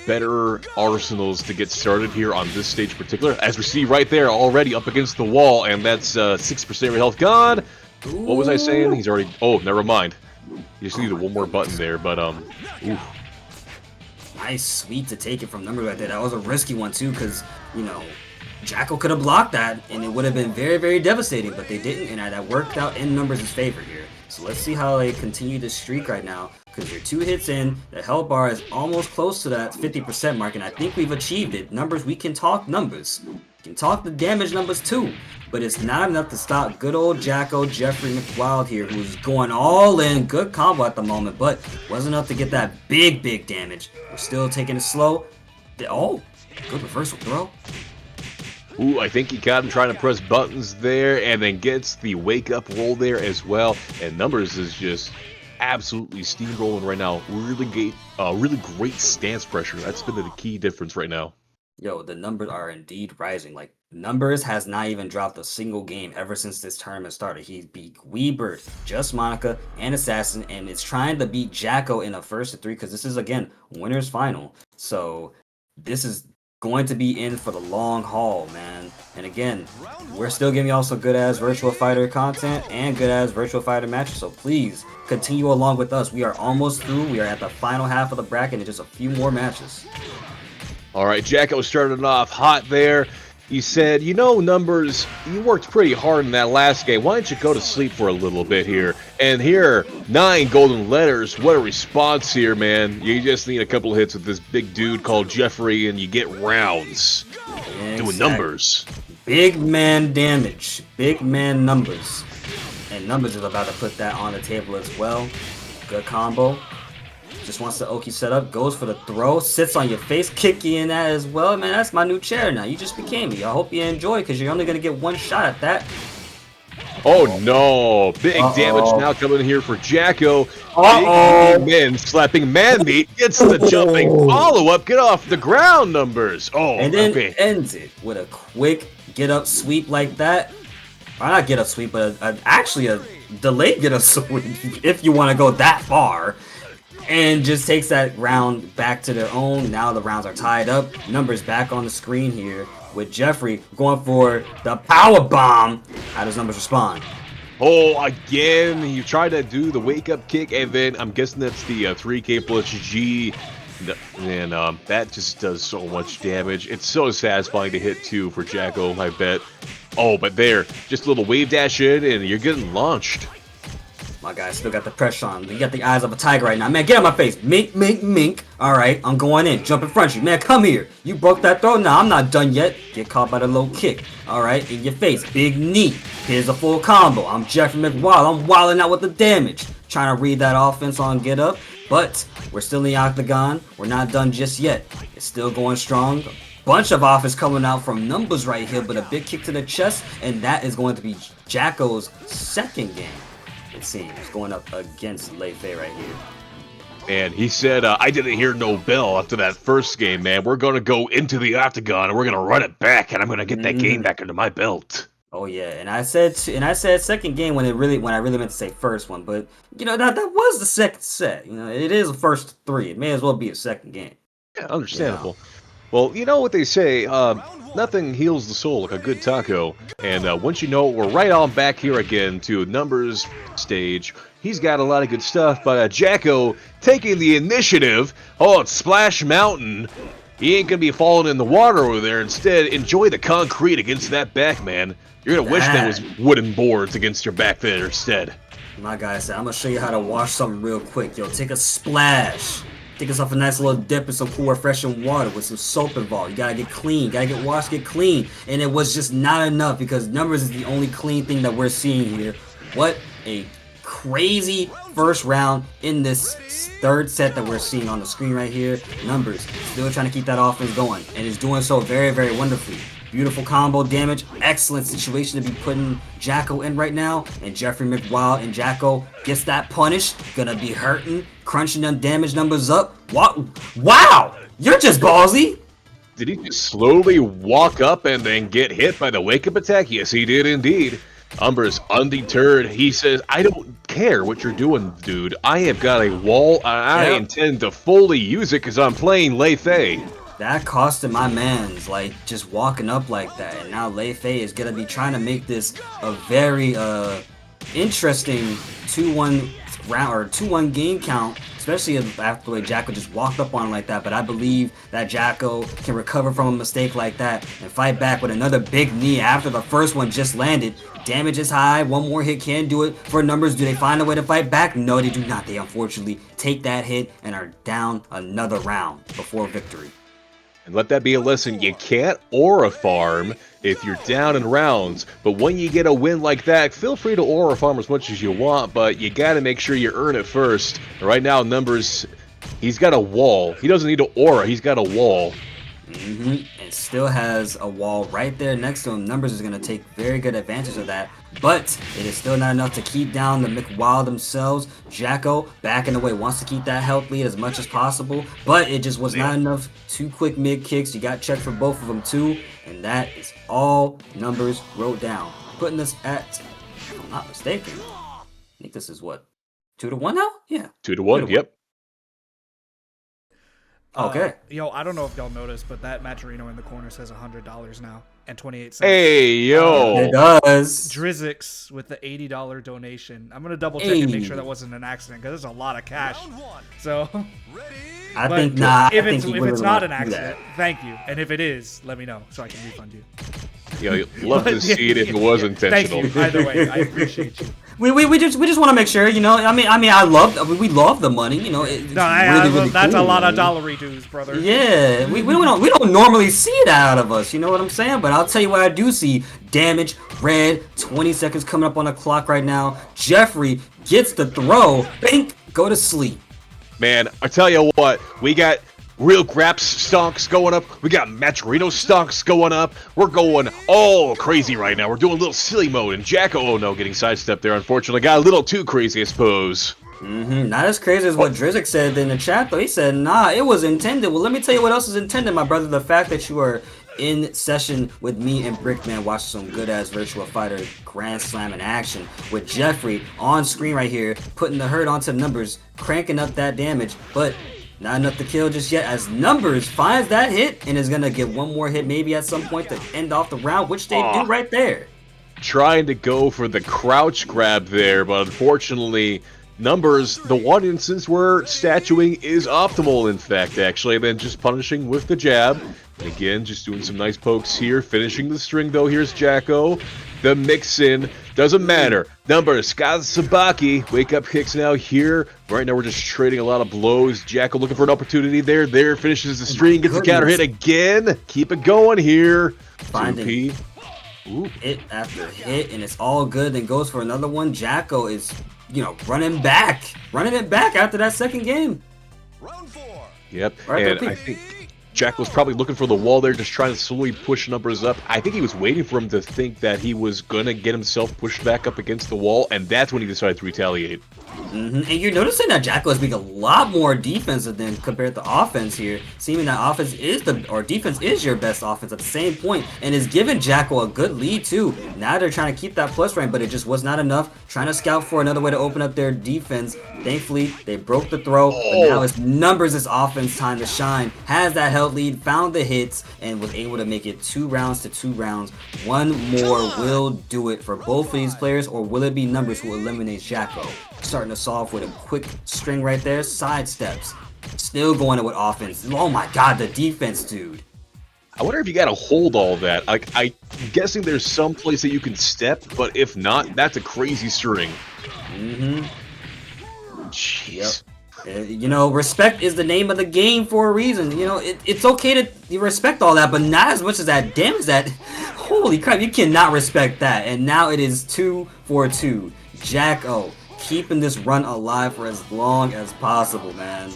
better arsenals to get started here on this stage in particular. As we see right there, already up against the wall, and that's 6% of your health gone. Ooh. What was I saying? He's already... Oh, never mind. You just needed one more button there, but, ooh. Nice sweep to take it from Numbers right there. That was a risky one, too, because, you know, Jacko could have blocked that, and it would have been very, very devastating, but they didn't, and that worked out in Numbers' favor here. So let's see how they continue this streak right now, because you're 2 hits in, the health bar is almost close to that 50% mark, and I think we've achieved it. Numbers, we can talk numbers. We can talk the damage numbers too, but it's not enough to stop good old Jacko, Jeffrey McWild here, who's going all in. Good combo at the moment, but wasn't enough to get that big, big damage. We're still taking it slow. Oh, good reversal throw. Ooh, I think he got him trying to press buttons there, and then gets the wake-up roll there as well. And Numbers is just absolutely steamrolling right now. Really great stance pressure. That's been the key difference right now. Yo, the numbers are indeed rising. Like, Numbers has not even dropped a single game ever since this tournament started. He beat Weebird, Just Monica, and Assassin, and it's trying to beat Jacko in the first of 3 because this is, again, winner's final. So this is going to be in for the long haul, man. And again, we're still giving y'all some good-ass Virtual Fighter content and good-ass Virtual Fighter matches, so please continue along with us. We are almost through. We are at the final half of the bracket and just a few more matches. All right, Jacko started off hot there. He said, you know, Numbers, you worked pretty hard in that last game. Why don't you go to sleep for a little bit here? And here, 9 golden letters. What a response here, man. You just need a couple hits with this big dude called Jeffrey, and you get rounds. Exactly. Doing numbers. Big man damage. Big man numbers. And Numbers is about to put that on the table as well. Good combo. Just wants the Oki setup, goes for the throw, sits on your face, kick you in that as well. Man, that's my new chair now. You just became me. I hope you enjoy because you're only going to get one shot at that. Oh no! Big damage now coming in here for Jacko. Big men slapping man meat. Gets the jumping follow-up. Get off the ground, Numbers. Oh, And then okay. ends it with a quick get-up sweep like that. Or not get-up sweep, but actually a delayed get-up sweep, if you want to go that far. And just takes that round back to their own. Now the rounds are tied up. Numbers back on the screen here with Jeffrey going for the power bomb. How does Numbers respond? Oh, again, you try to do the wake-up kick, and then I'm guessing that's the 3K plus G. And that just does so much damage. It's so satisfying to hit, too, for Jacko, I bet. Oh, but there, just a little wave dash in, and you're getting launched. My guy still got the pressure on. You got the eyes of a tiger right now. Man, get out my face. Mink, mink, mink. Alright, I'm going in. Jump in front of you. Man, come here. You broke that throw? Nah, I'm not done yet. Get caught by the low kick. Alright, in your face. Big knee. Here's a full combo. I'm Jeffrey McWild. I'm wilding out with the damage. Trying to read that offense on get up. But we're still in the octagon. We're not done just yet. It's still going strong. Bunch of offense coming out from Numbers right here, but a big kick to the chest. And that is going to be Jacko's second game. It seems going up against Lei Fei right here. And he said, I didn't hear no bell after that first game, man. We're going to go into the octagon and we're going to run it back, and I'm going to get that game back under my belt. Oh yeah, and I said second game when I really meant to say first one, but you know that was the second set. You know, it is the first three. It may as well be a second game. Yeah, understandable. Well, you know what they say, nothing heals the soul like a good taco. And once you know it, we're right on back here again to Numbers stage. He's got a lot of good stuff, but Jacko taking the initiative. Oh, it's Splash Mountain. He ain't gonna be falling in the water over there. Instead, enjoy the concrete against that back, man. You're gonna wish there was wooden boards against your back there instead. My guy said, I'm gonna show you how to wash something real quick. Yo, take a splash. Take yourself a nice little dip in some cool refreshing water with some soap involved. You gotta get clean, gotta get washed, get clean. And it was just not enough because Numbers is the only clean thing that we're seeing here. What a crazy first round in this third set that we're seeing on the screen right here. Numbers still trying to keep that offense going and is doing so very, very wonderfully. Beautiful combo damage. Excellent situation to be putting Jacko in right now. And Jeffrey McWild and Jacko gets that punish. Gonna be hurting, crunching them damage numbers up. What? Wow! You're just ballsy! Did he just slowly walk up and then get hit by the wake-up attack? Yes, he did indeed. Umber's undeterred. He says, I don't care what you're doing, dude. I have got a wall, and I intend to fully use it because I'm playing Lei Fei. That costed my mans, like, just walking up like that. And now Lei Fei is going to be trying to make this a very interesting 2-1 round or 2-1 game count, especially after the way Jacko just walked up on him like that. But I believe that Jacko can recover from a mistake like that and fight back with another big knee after the first one just landed. Damage is high. One more hit can do it for Numbers. Do they find a way to fight back? No, they do not. They unfortunately take that hit and are down another round before victory. And let that be a lesson. You can't aura farm if you're down in rounds. But when you get a win like that, feel free to aura farm as much as you want, but you got to make sure you earn it first. Right now, Numbers, he's got a wall. He doesn't need an aura. He's got a wall. And still has a wall right there next to him. Numbers is going to take very good advantage of that, but it is still not enough to keep down the McWild themselves. Jacko backing away, wants to keep that health lead as much as possible, but it just was not enough. Two quick mid kicks. You got checked for both of them too, and that is all Numbers wrote down, putting us at, if I'm not mistaken, I think this is what, 2-1 now? Yeah, 2-1. Yep. Okay. Yo, I don't know if y'all noticed, but that matcherino in the corner says $100 now and 28 cents. Hey, yo. It does. Drizzix with the $80 donation. I'm gonna double check and make sure that wasn't an accident because there's a lot of cash. So I think not. If it's not an accident, thank you. And if it is, let me know so I can refund you. Yeah, you'd love to see it if it was intentional. Thank you. Either way, I appreciate you. We just want to make sure, you know. I mean, we love the money, you know. It's really that's cool, a lot of dollary dues, brother. Yeah, we don't normally see that out of us. You know what I'm saying? But I'll tell you what I do see: damage, red, 20 seconds coming up on the clock right now. Jeffrey gets the throw. Bink, go to sleep. Man, I tell you what, we're Real Graps stonks going up. We got Matcherino stonks going up. We're going all crazy right now. We're doing a little silly mode. And Jacko, oh no, getting sidestepped there, unfortunately. Got a little too crazy, I suppose. Not as crazy as what Drizzy said in the chat, though. He said, nah, it was intended. Well, let me tell you what else is intended, my brother. The fact that you are in session with me and Brickman watching some good-ass Virtua Fighter Grand Slam in action with Jeffrey on screen right here, putting the hurt onto the numbers, cranking up that damage, but not enough to kill just yet, as Numbers finds that hit and is going to get one more hit maybe at some point to end off the round, which they do right there. Trying to go for the crouch grab there, but unfortunately, Numbers, the one instance where statuing is optimal, in fact, actually, and then just punishing with the jab. And again, just doing some nice pokes here, finishing the string, though. Here's Jacko. The mix-in doesn't matter. Numbers, got Sabaki. Wake up kicks now here. Right now, we're just trading a lot of blows. Jacko looking for an opportunity there. There, finishes the string, gets the counter hit again. Keep it going here. Finding hit after hit, and it's all good. Then goes for another one. Jacko is, you know, running it back after that second game. Round 4. Yep, Right, and I think Jack was probably looking for the wall there, just trying to slowly push Numbers up. I think he was waiting for him to think that he was going to get himself pushed back up against the wall, and that's when he decided to retaliate. And you're noticing that Jacko is being a lot more defensive than compared to offense here, seeming that offense is defense is your best offense at the same point, and is giving Jacko a good lead too. Now they're trying to keep that plus rank, but it just was not enough. Trying to scout for another way to open up their defense. Thankfully, they broke the throw, but now it's Numbers' offense time to shine. Has that health lead, found the hits, and was able to make it 2 rounds to 2 rounds. One more will do it for both of these players, or will it be Numbers who eliminates Jacko? Starting to solve with a quick string right there, sidesteps. Still going in with offense. Oh my god, the defense, dude. I wonder if you gotta hold all that. Like, I'm guessing there's some place that you can step, but if not, that's a crazy string. Jeez. Yep. You know, respect is the name of the game for a reason. You know, it's okay to respect all that, but not as much as that damage that. Holy crap, you cannot respect that. And now it is 2 for 2. Jacko keeping this run alive for as long as possible, man.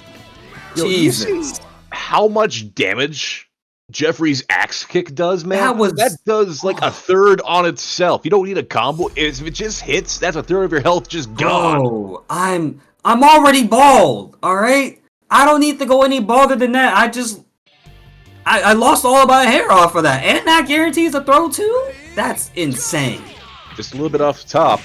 Yo, Jesus. you see how much damage Jeffrey's axe kick does, man? That does like a third on itself. You don't need a combo. If it just hits, that's a third of your health just gone. Bro, I'm already bald, alright? I don't need to go any balder than that. I lost all of my hair off of that. And that guarantees a throw too? That's insane. Just a little bit off the top.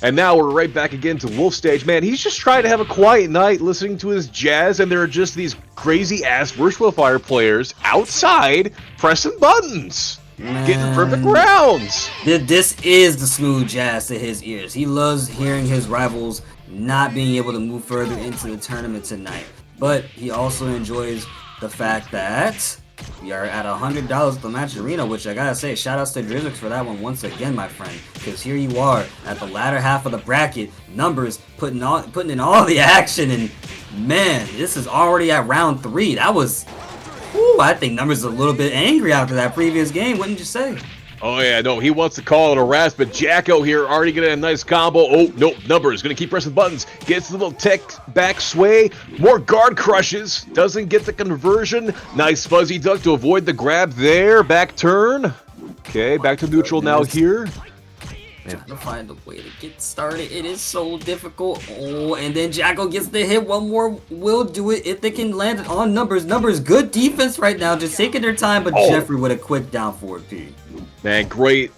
And now we're right back again to Wolf Stage. Man, he's just trying to have a quiet night listening to his jazz, and there are just these crazy-ass Virtua Fighter players outside pressing buttons. Getting perfect rounds. This is the smooth jazz to his ears. He loves hearing his rivals not being able to move further into the tournament tonight. But he also enjoys the fact that we are at $100 at the matcherino, which I gotta say, shout outs to Drizzy for that one once again, my friend. Because here you are at the latter half of the bracket, Numbers putting in all the action, and man, this is already at round 3. That was, I think Numbers is a little bit angry after that previous game, wouldn't you say? Oh yeah, no, he wants to call it a rest, but Jacko here already getting a nice combo. Oh, nope, Numbers gonna keep pressing buttons. Gets the little tech back sway. More guard crushes. Doesn't get the conversion. Nice fuzzy duck to avoid the grab there. Back turn. Okay, back to neutral now here. Trying to find a way to get started. It is so difficult. Oh, and then Jacko gets the hit. One more will do it if they can land it on Numbers. Numbers, good defense right now. Just taking their time, but Jeffrey with a quick down forward P. Man, great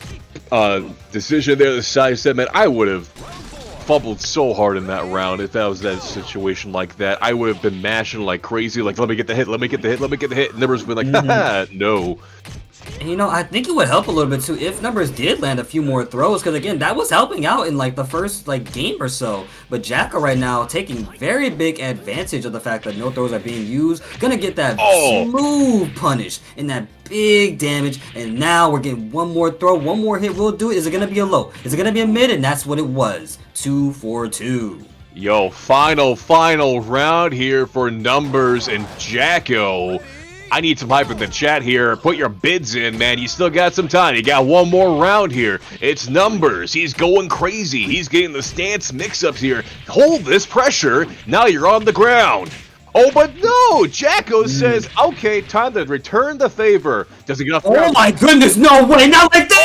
decision there. The sidestep, man. I would have fumbled so hard in that round if that was that situation like that. I would have been mashing like crazy. Like, let me get the hit. Let me get the hit. Let me get the hit. And Numbers would be like, haha, no. And you know, I think it would help a little bit too if Numbers did land a few more throws, because again, that was helping out in like the first game or so. But Jacko right now taking very big advantage of the fact that no throws are being used. Gonna get that smooth punish and that big damage. And now we're getting one more throw, one more hit will do it. Is it gonna be a low? Is it gonna be a mid? And that's what it was. 2 for 2. Yo, final round here for Numbers and Jacko. I need some hype in the chat here. Put your bids in, man. You still got some time. You got one more round here. It's Numbers. He's going crazy. He's getting the stance mix-ups here. Hold this pressure. Now you're on the ground. Oh, but no! Jacko says, okay, time to return the favor. Doesn't get off the Oh ground. my goodness, no way, not like this!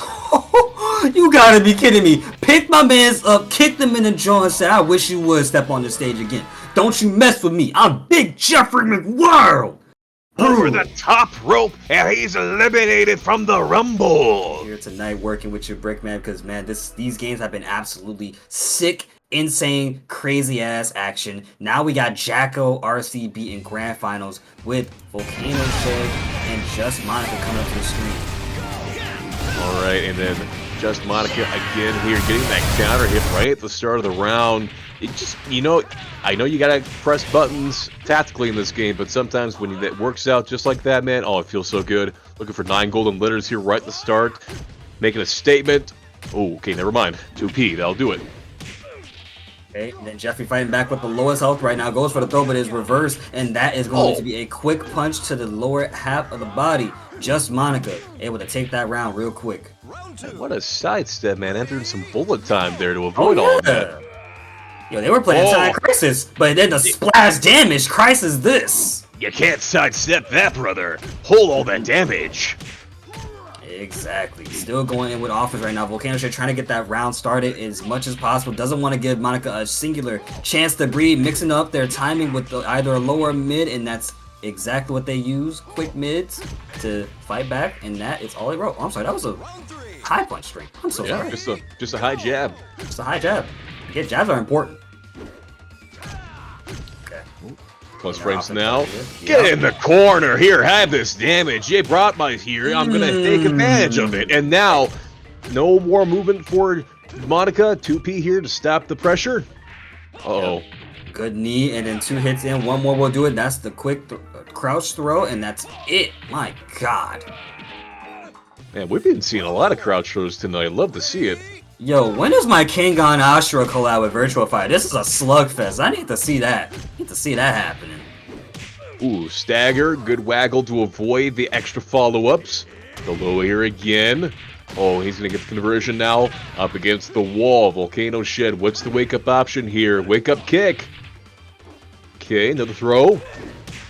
Oh! You gotta be kidding me. Picked my mans up, kicked him in the jaw and said, I wish you would step on the stage again. Don't you mess with me. I'm Big Jeffrey McWorld. Over the top rope, and he's eliminated from the Rumble. Here tonight working with your Brickman because, man, these games have been absolutely sick, insane, crazy-ass action. Now we got Jacko RCB in Grand Finals with Volcano Shed and Just Monica coming up to the screen. All right, and then Just Monica again here, getting that counter hit right at the start of the round. It just, I know you gotta press buttons tactically in this game, but sometimes when that works out just like that, man, oh, it feels so good. Looking for 9 golden letters here right at the start, making a statement. Oh, okay, never mind. 2P, that'll do it. Okay, and then Jeffrey fighting back with the lowest health right now, goes for the throw, but is reversed, and that is going to be a quick punch to the lower half of the body. Just Monica able to take that round real quick. What a sidestep, man. Entering some bullet time there to avoid all of that. Yo, they were playing Time Crisis, but then the splash damage, Crisis this. You can't sidestep that, brother. Hold all that damage. Exactly. Still going in with offers right now. Volcano Shed trying to get that round started as much as possible. Doesn't want to give Monica a singular chance to breathe, mixing up their timing with either a lower mid, and that's exactly what they use. Quick mids to fight back, and that is all they wrote. Oh, I'm sorry, that was a high punch string. I'm so sorry. Just a high jab. Just a high jab. Yeah, jabs are important. Okay. Plus frames now. Get in the corner here. Have this damage. You brought my here. I'm gonna take advantage of it. And now, no more movement for Monica. 2P here to stop the pressure. Uh-oh. Good knee, and then 2 hits in. One more will do it. That's the quick crouch throw, and that's it. My God. Man, we've been seeing a lot of crouch throws tonight. Love to see it. Yo, when is my Kangon Ashura collab with Virtual Fighter? This is a slugfest. I need to see that. I need to see that happening. Ooh, stagger. Good waggle to avoid the extra follow-ups. The low here again. Oh, he's going to get the conversion now. Up against the wall. Volcano Shed. What's the wake-up option here? Wake-up kick. Okay, another throw.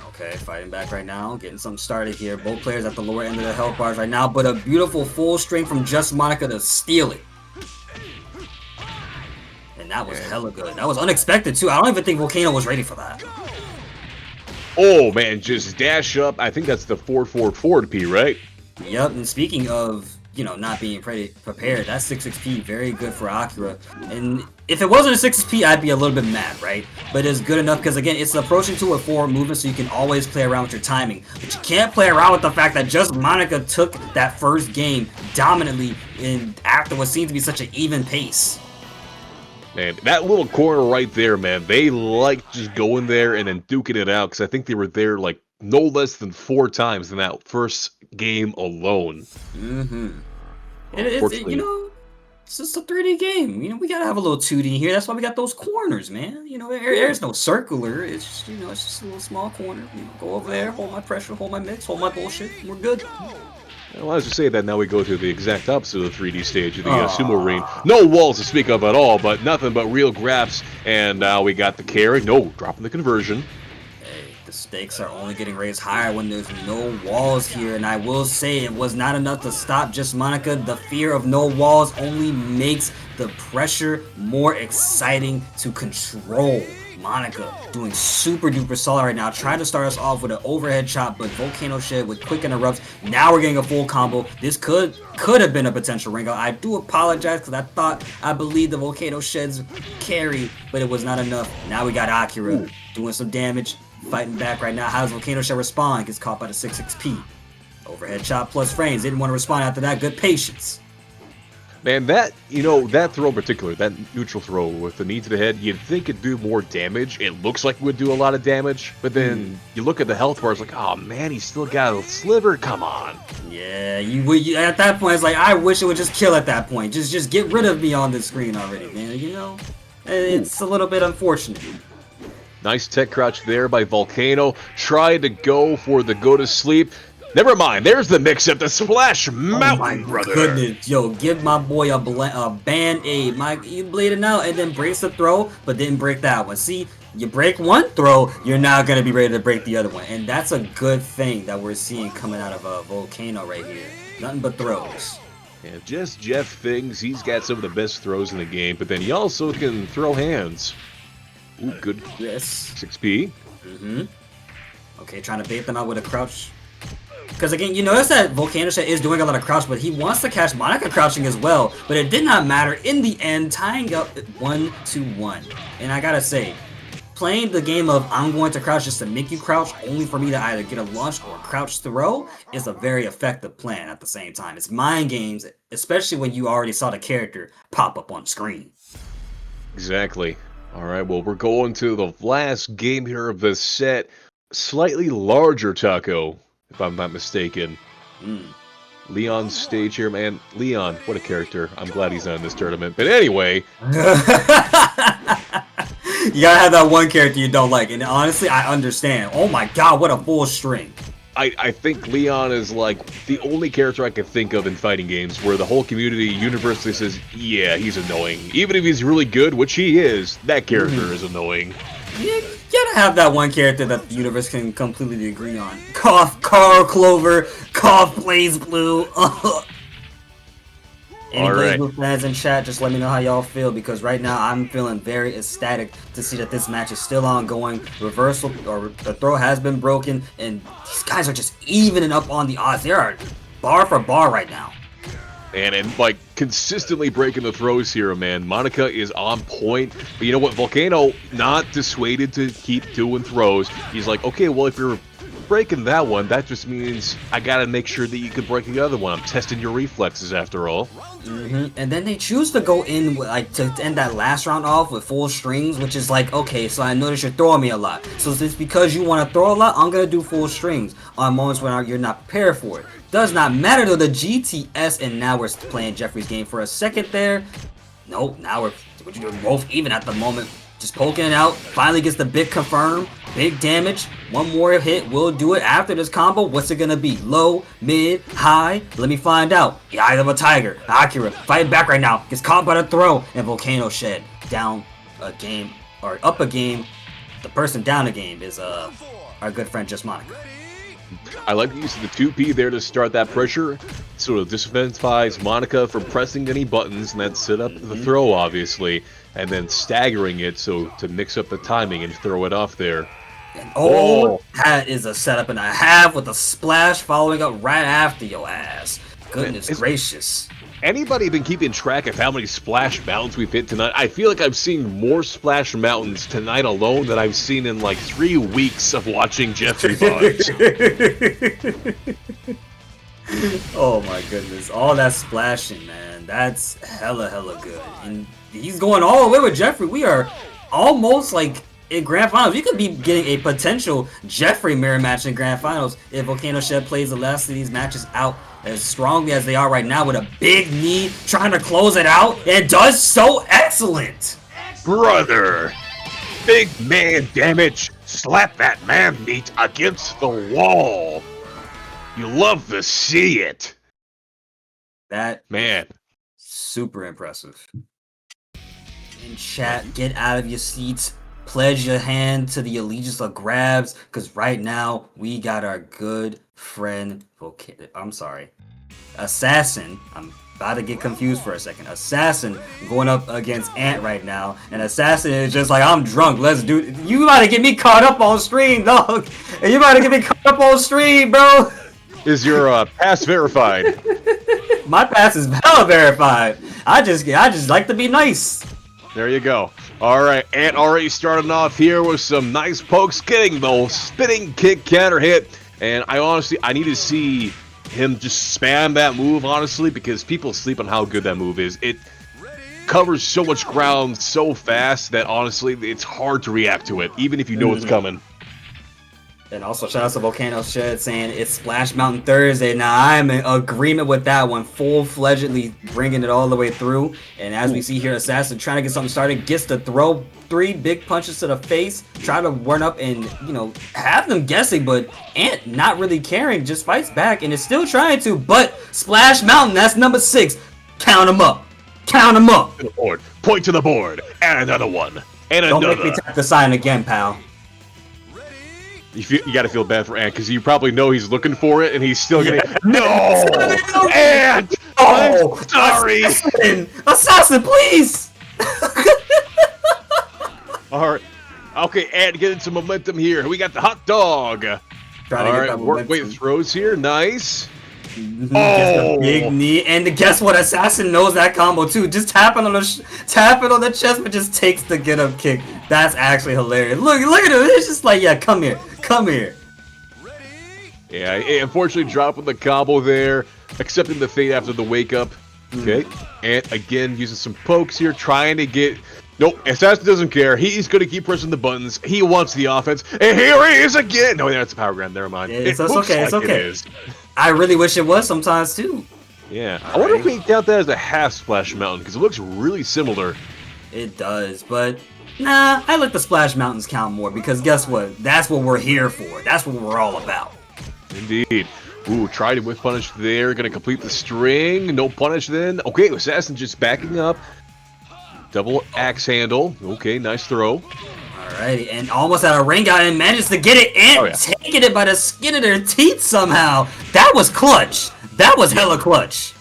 Okay, fighting back right now. Getting something started here. Both players at the lower end of the health bars right now. But a beautiful full string from Just Monica to steal it. And that was hella good. That was unexpected, too. I don't even think Volcano was ready for that. Oh, man, just dash up. I think that's the 4-4-4 P, right? Yep, and speaking of, not being prepared, that 6-6P, very good for Akira. And if it wasn't a 6-6P, I'd be a little bit mad, right? But it's good enough because, again, it's approaching to a forward movement, so you can always play around with your timing. But you can't play around with the fact that Just Monica took that first game dominantly after what seemed to be such an even pace. Man, that little corner right there, man, they like just going there and then duking it out, because I think they were there like no less than 4 times in that first game alone. Mm-hmm. It's just a 3D game. We gotta have a little 2D here. That's why we got those corners, man. There's no circular. It's just, it's just a little small corner. Go over there, hold my pressure, hold my mix, hold my bullshit, and we're good. Well, as you say that, now we go to the exact opposite of the 3D stage of the sumo ring. No walls to speak of at all, but nothing but real grabs. And now we got the carry. No, dropping the conversion. Hey, the stakes are only getting raised higher when there's no walls here. And I will say it was not enough to stop Just Monica. The fear of no walls only makes the pressure more exciting to control. Monica doing super duper solid right now. Trying to start us off with an overhead chop, but Volcano Shed with quick interrupts. Now we're getting a full combo. This could have been a potential ring out. I do apologize because I believed the Volcano Shed's carry, but it was not enough. Now we got Akira doing some damage, fighting back right now. How does Volcano Shed respond? Gets caught by the 6-6P. Overhead chop plus frames. Didn't want to respond after that. Good patience. Man, that throw in particular, that neutral throw with the knee to the head, you'd think it'd do more damage. It looks like it would do a lot of damage, but then you look at the health bars like, oh man, he's still got a sliver, come on. Yeah, you at that point, it's like, I wish it would just kill at that point. Just get rid of me on the screen already, man, It's a little bit unfortunate. Nice tech crouch there by Volcano. Tried to go for the go to sleep. Never mind. There's the mix-up. The Splash Oh my Mountain, brother. goodness, yo, give my boy a band-aid. You bleeding out and then breaks the throw, but didn't break that one. See, you break one throw, you're not gonna be ready to break the other one, and that's a good thing that we're seeing coming out of a Volcano right here. Nothing but throws. Yeah, just Jeff thinks he's got some of the best throws in the game, but then he also can throw hands. Ooh, good. Yes. 6P. Okay, trying to bait them out with a crouch. Because again, you notice that Volcano Shed is doing a lot of crouch, but he wants to catch Monica crouching as well. But it did not matter in the end, tying up 1-1. And I gotta say, playing the game of I'm going to crouch just to make you crouch, only for me to either get a launch or a crouch throw, is a very effective plan at the same time. It's mind games, especially when you already saw the character pop up on screen. Exactly. All right, well, we're going to the last game here of the set. Slightly larger taco, if I'm not mistaken. Leon's stage here, man. Leon, what a character. I'm glad he's not in this tournament. But anyway. You gotta have that one character you don't like, and honestly, I understand. Oh my god, what a full string. I think Leon is like the only character I can think of in fighting games where the whole community universally says, yeah, he's annoying. Even if he's really good, which he is, that character is annoying. You gotta have that one character that the universe can completely agree on. Cough, Carl Clover, cough, Blaze Blue. Any Blaze Blue fans in chat, just let me know how y'all feel, because right now I'm feeling very ecstatic to see that this match is still ongoing. Reversal, or the throw has been broken, and these guys are just evening up on the odds. They are bar for bar right now. And like consistently breaking the throws here, man. Monica is on point. But you know what? Volcano not dissuaded to keep doing throws. He's like, okay, well, if you're breaking that one, that just means I gotta make sure that you can break the other one. I'm testing your reflexes after all. And then they choose to go in with, like, to end that last round off with full strings, which is like, okay, so I notice you're throwing me a lot. So it's because you want to throw a lot, I'm gonna do full strings on moments when you're not prepared for it. Does not matter though, the GTS, and now we're playing Jeffrey's game for a second there. Nope, now we're both even at the moment. Just poking it out, finally gets the big confirm, big damage. One more hit will do it after this combo. What's it gonna be? Low, mid, high? Let me find out. The Eye of a Tiger, Akira, fighting back right now, gets caught by the throw, and Volcano Shed down a game, or up a game. The person down a game is our good friend Just Monica. I like the use of the 2P there to start that pressure. Sort of disadvantages Monica from pressing any buttons, and that set up the throw, obviously, and then staggering it so to mix up the timing and throw it off there. And that is a setup and a half with a splash following up right after your ass. Goodness gracious. Anybody been keeping track of how many Splash Mountains we've hit tonight? I feel like I've seen more Splash Mountains tonight alone than I've seen in like 3 weeks of watching Jeffrey Vibes. Oh my goodness, all that splashing, man. That's hella good. And he's going all the way with Jeffrey. We are almost like in Grand Finals. We could be getting a potential Jeffrey mirror match in Grand Finals if Volcano Shed plays the last of these matches out as strongly as they are right now with a big knee, trying to close it out, and does so excellent. Brother, big man damage. Slap that man meat against the wall. You love to see it. That man, super impressive. In chat, get out of your seats. Pledge your hand to the allegiance of grabs, because right now we got our good friend Assassin. I'm about to get confused for a second. Assassin going up against Ant right now, and Assassin is just like, I'm drunk, let's do it. You about to get me caught up on stream, dog. And you about to get me caught up on stream, bro. Is your pass verified? My pass is hella verified. I just like to be nice. There you go. All right, Ant already starting off here with some nice pokes, getting the spinning kick counter hit. And I need to see him just spam that move, honestly, because people sleep on how good that move is. It covers so much ground so fast that, honestly, it's hard to react to it, even if you know it's coming. And also, shout out to Volcano Shed saying it's Splash Mountain Thursday. Now, I'm in agreement with that one, full-fledgedly bringing it all the way through. And as we see here, Assassin trying to get something started, gets the throw, 3 big punches to the face, try to run up and, you know, have them guessing, but Ant not really caring, just fights back and is still trying to, but Splash Mountain, that's number 6. Count him up. Count him up. To the board. Point to the board. And another one. And Don't another. make me tap the sign again, pal. You gotta feel bad for Ant, because you probably know he's looking for it, and he's still getting... No! Ant! Oh, I'm sorry! Assassin, please! Alright. Okay, Ant, get into momentum here. We got the hot dog. Alright, work weight throws here. Nice. Oh, big knee, and guess what? Assassin knows that combo too. Just tapping on the chest, but just takes the get up kick. That's actually hilarious. Look at him. It's just like, yeah, come here. Yeah, unfortunately dropping the combo there, accepting the fate after the wake up. Okay, and again using some pokes here, trying to get. Nope, Assassin doesn't care. He's going to keep pressing the buttons. He wants the offense, and here he is again. No, that's a power grab. Never mind. Yeah, it's okay. It's okay. I really wish it was sometimes too. Yeah, I wonder if we can count that as a half Splash Mountain, because it looks really similar. It does, but nah, I like the Splash Mountains count more, because guess what? That's what we're here for. That's what we're all about. Indeed. Ooh, tried it with punish there. Gonna complete the string. No punish then. Okay, Assassin just backing up. Double axe handle. Okay, nice throw. Alrighty, and almost out of ring out and managed to get it and taking it by the skin of their teeth somehow. That was clutch. That was hella clutch.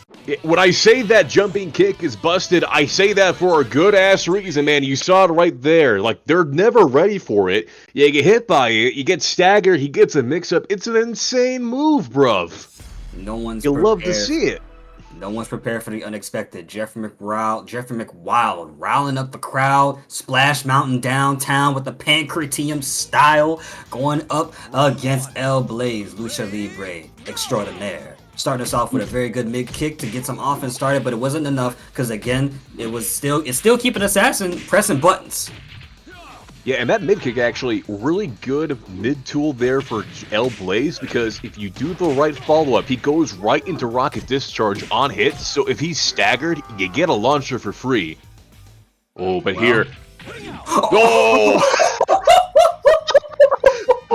When I say that jumping kick is busted, I say that for a good-ass reason, man. You saw it right there. Like, they're never ready for it. You get hit by it, you get staggered, he gets a mix-up. It's an insane move, bruv. No one's You'll love to see it. No one's prepared for the unexpected. Jeffrey McWild riling up the crowd. Splash Mountain downtown with the Pancratium style. Going up against El Blaze, Lucha Libre Extraordinaire. Starting us off with a very good mid kick to get some offense started, but it wasn't enough because again, it's still keeping Assassin pressing buttons. Yeah, and that mid kick actually really good mid tool there for El Blaze, because if you do the right follow up, he goes right into rocket discharge on hit. So if he's staggered, you get a launcher for free. Oh, but here,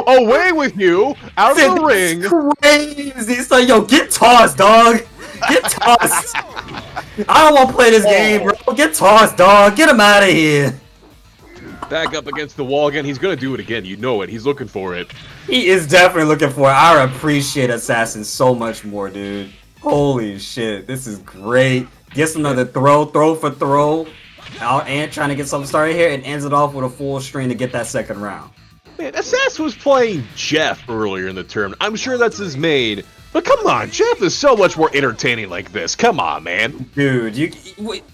away with you out of the ring. Crazy. It's like, yo, get tossed, dog. Get tossed. I don't want to play this game, bro. Get tossed, dog. Get him out of here. Back up against the wall again. He's gonna do it again. You know it. He's looking for it. He is definitely looking for it. I appreciate Assassin so much more, dude. Holy shit. This is great. Gets another throw for throw. Out Ant trying to get something started here and ends it off with a full string to get that second round. Man, Assassin was playing Jeff earlier in the tournament. I'm sure that's his main. But come on, Jeff is so much more entertaining like this. Come on, man. Dude, wait.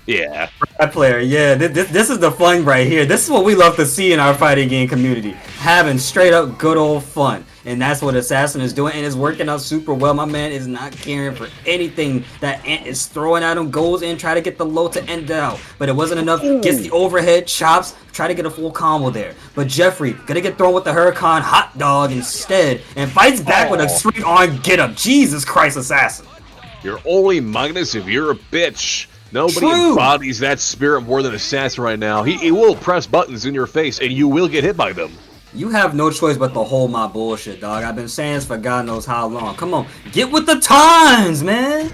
Yeah. That player, yeah, this is the fun right here. This is what we love to see in our fighting game community. Having straight up good old fun. And that's what Assassin is doing, and it's working out super well. My man is not caring for anything that Ant is throwing at him. Goes in, try to get the low to end out. But it wasn't enough. Gets the overhead, chops, try to get a full combo there. But Jeffrey, gonna get thrown with the Huracan hot dog instead. And fights back with a straight on get up. Jesus Christ, Assassin. You're only minus if you're a bitch. Nobody embodies that spirit more than Assassin right now. He will press buttons in your face, and you will get hit by them. You have no choice but to hold my bullshit, dog. I've been saying this for God knows how long. Come on, get with the times, man.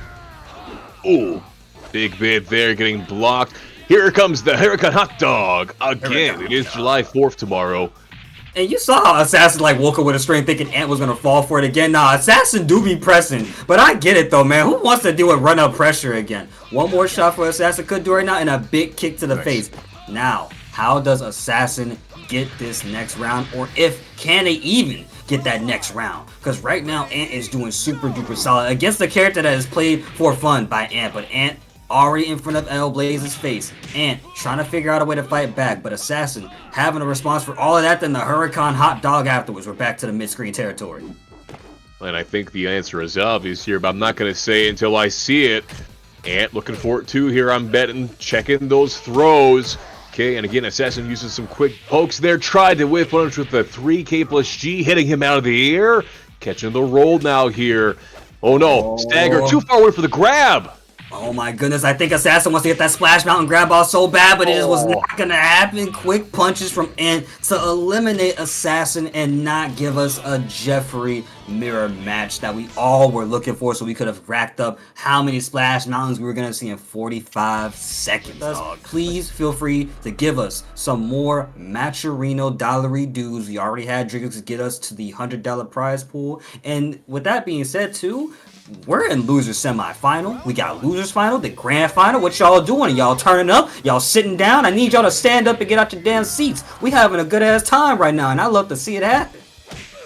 Ooh, big bit there, getting blocked. Here comes the Huracan hot dog again. It is July 4th tomorrow. And you saw how Assassin like woke up with a string thinking Ant was gonna fall for it again. Nah, Assassin do be pressing, but I get it though, man. Who wants to do it run up pressure again? One more shot for Assassin could do right now, and a big kick to the face. Now, how does Assassin get this next round, or can they even get that next round? Because right now Ant is doing super duper solid against the character that is played for fun by Ant, but Ant already in front of El Blaze's face. Ant trying to figure out a way to fight back, but Assassin having a response for all of that, then the Huracan hot dog afterwards. We're back to the mid-screen territory. And I think the answer is obvious here, but I'm not going to say it until I see it. Ant looking for it too here, I'm betting. Checking those throws. Okay, and again, Assassin uses some quick pokes there. Tried to whip punch with the 3K plus G, hitting him out of the air. Catching the roll now here. Oh no, Stagger too far away for the grab. Oh my goodness, I think Assassin wants to get that Splash Mountain grab ball so bad, but it just was Oh. not going to happen. Quick punches from Ant to eliminate Assassin and not give us a Jeffrey mirror match that we all were looking for, so we could have racked up how many Splash Mountains we were going to see in 45 seconds. Please feel free to give us some more Matcherino dollary dues. We already had Driggs get us to the $100 prize pool. And with that being said, too, we're in losers semi-final. We got losers final, the grand final. What y'all doing? Y'all turning up? Y'all sitting down? I need y'all to stand up and get out your damn seats. We having a good ass time right now, and I love to see it happen.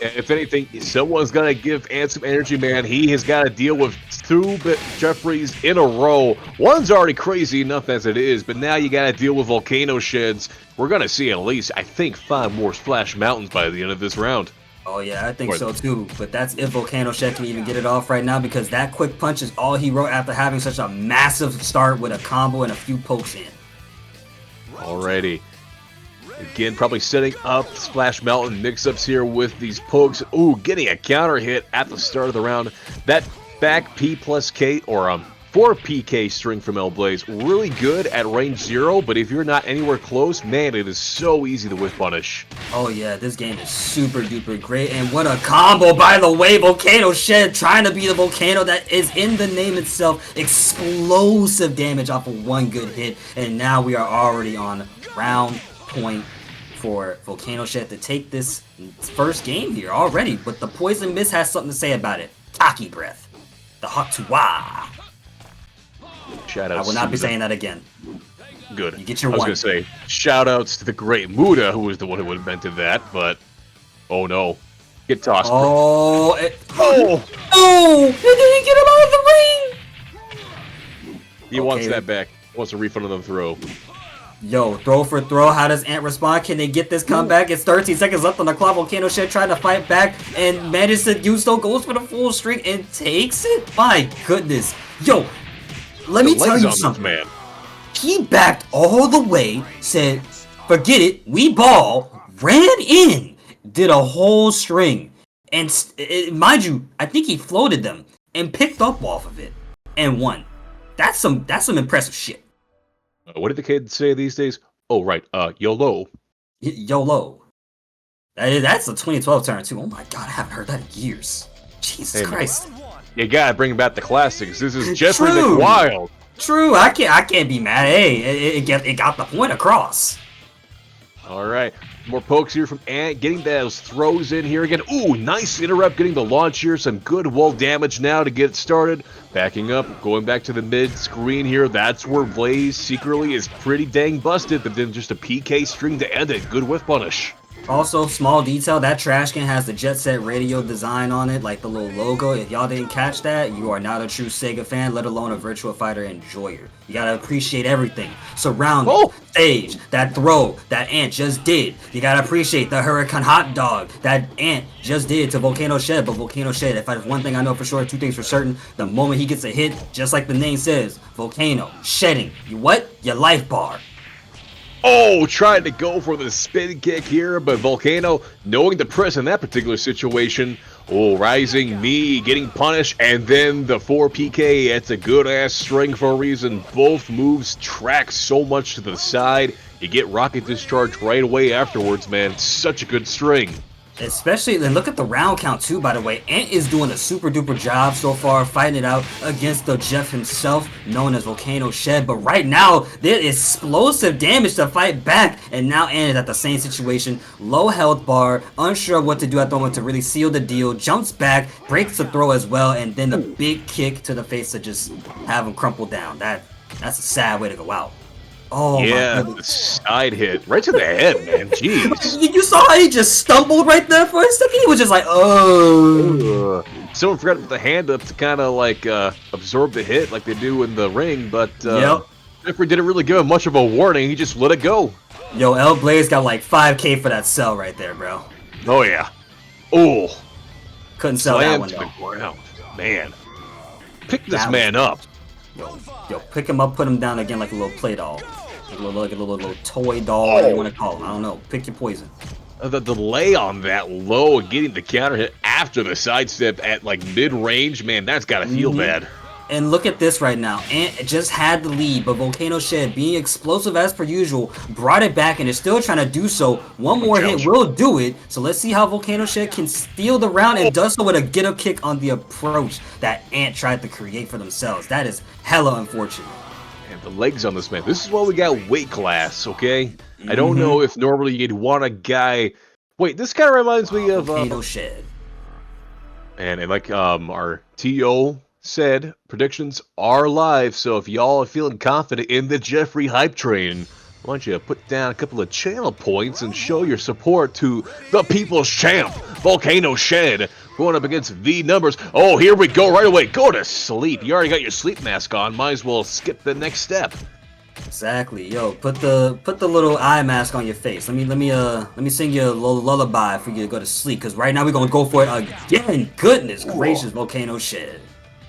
If anything, someone's gonna give Ant some energy, man. He has got to deal with 2 Jeffreys in a row. One's already crazy enough as it is, but now you got to deal with volcano sheds. We're gonna see at least, I think, 5 more Splash Mountains by the end of this round. Oh yeah, I think so too. But that's if Volcano Shed can even get it off right now, because that quick punch is all he wrote after having such a massive start with a combo and a few pokes in. Alrighty. Again, probably setting up Splash Mountain mix-ups here with these pokes. Ooh, getting a counter hit at the start of the round. That back P plus K, or 4 PK string from L-Blaze, really good at range 0, but if you're not anywhere close, man, it is so easy to whiff punish. Oh yeah, this game is super duper great, and what a combo, by the way. Volcano Shed trying to be the volcano that is in the name itself. Explosive damage off of 1 good hit, and now we are already on round point for Volcano Shed to take this first game here already. But the Poison Mist has something to say about it. Taki Breath. The Hatuwa. Shout out. I will not be saying that again. Good. You get your I was one. gonna say, shout outs to the great Muda, who was the one who invented that, but oh no. Get tossed. Oh, Oh! Oh! Did he get him out of the ring? He wants that back. Wants a refund on the throw. Yo, throw for throw. How does Ant respond? Can they get this comeback? It's 13 seconds left on the clock. Volcano Shed trying to fight back and manages to do so. Goes for the full streak and takes it. My goodness. Yo, let me tell you something. Man. He backed all the way, said, forget it, we ball, ran in, did a whole string. And mind you, I think he floated them and picked up off of it and won. That's some impressive shit. What did the kids say these days? Oh, right. YOLO. YOLO. That's a 2012 turn, too. Oh my god, I haven't heard that in years. Jesus Christ. You gotta bring back the classics. This is Jeffrey McWild. True, I can't be mad. Hey, it got the point across. All right, more pokes here from Ant, getting those throws in here again. Ooh, nice interrupt, getting the launch here. Some good wall damage now to get it started. Backing up, going back to the mid screen here. That's where Blaze secretly is pretty dang busted, but then just a PK string to end it. Good whiff punish. Also, small detail, that trash can has the Jet Set Radio design on it, like the little logo. If y'all didn't catch that, you are not a true Sega fan, let alone a Virtua Fighter enjoyer. You gotta appreciate everything. Surrounding, stage, that throw that Ant just did. You gotta appreciate the Hurricane Hot Dog that Ant just did to Volcano Shed. But Volcano Shed, if there's one thing I know for sure, 2 things for certain, the moment he gets a hit, just like the name says, Volcano, shedding, your life bar. Oh, trying to go for the spin kick here, but Volcano, knowing the press in that particular situation, rising knee, getting punished, and then the 4 PK. It's a good-ass string for a reason. Both moves track so much to the side. You get rocket discharge right away afterwards, man. Such a good string. Especially, and look at the round count too, by the way. Ant is doing a super duper job so far, fighting it out against the Jeff himself, known as Volcano Shed. But right now, there is explosive damage to fight back. And now Ant is at the same situation. Low health bar, unsure what to do at the moment to really seal the deal. Jumps back, breaks the throw as well, and then the big kick to the face to just have him crumple down. That's a sad way to go out. Oh yeah, my the side hit right to the head, man. Jeez. You saw how he just stumbled right there for a second? He was just like, oh. Someone forgot to put the hand up to kind of like absorb the hit like they do in the ring, but Jeffrey didn't really give him much of a warning. He just let it go. Yo, L-Blaze got like 5K for that sell right there, bro. Oh, yeah. Oh. Couldn't sell that one, to though. the ground. Man. Pick this man up. Yo, pick him up, put him down again like a little play doll. Like a little toy doll, whatever you want to call him. I don't know. Pick your poison. The delay on that low and getting the counter hit after the sidestep at like mid-range, man, that's got to feel bad. And look at this right now. Ant just had the lead, but Volcano Shed, being explosive as per usual, brought it back and is still trying to do so. One more hit will do it. So let's see how Volcano Shed can steal the round and does so with a get-up kick on the approach that Ant tried to create for themselves. That is hella unfortunate. And the legs on this man. This is why we got weight class, okay? I don't know if normally you'd want a guy... Wait, this kind of reminds me of... Volcano Shed. And like our TO said, predictions are live, so if y'all are feeling confident in the Jeffrey hype train, why don't you put down a couple of channel points and show your support to the people's champ, Volcano Shed, going up against V numbers. Oh, here we go right away. Go to sleep. You already got your sleep mask on. Might as well skip the next step. Exactly, yo. Put the little eye mask on your face. Let me sing you a lullaby for you to go to sleep. Cause right now we're gonna go for it again. Goodness gracious, Volcano Shed.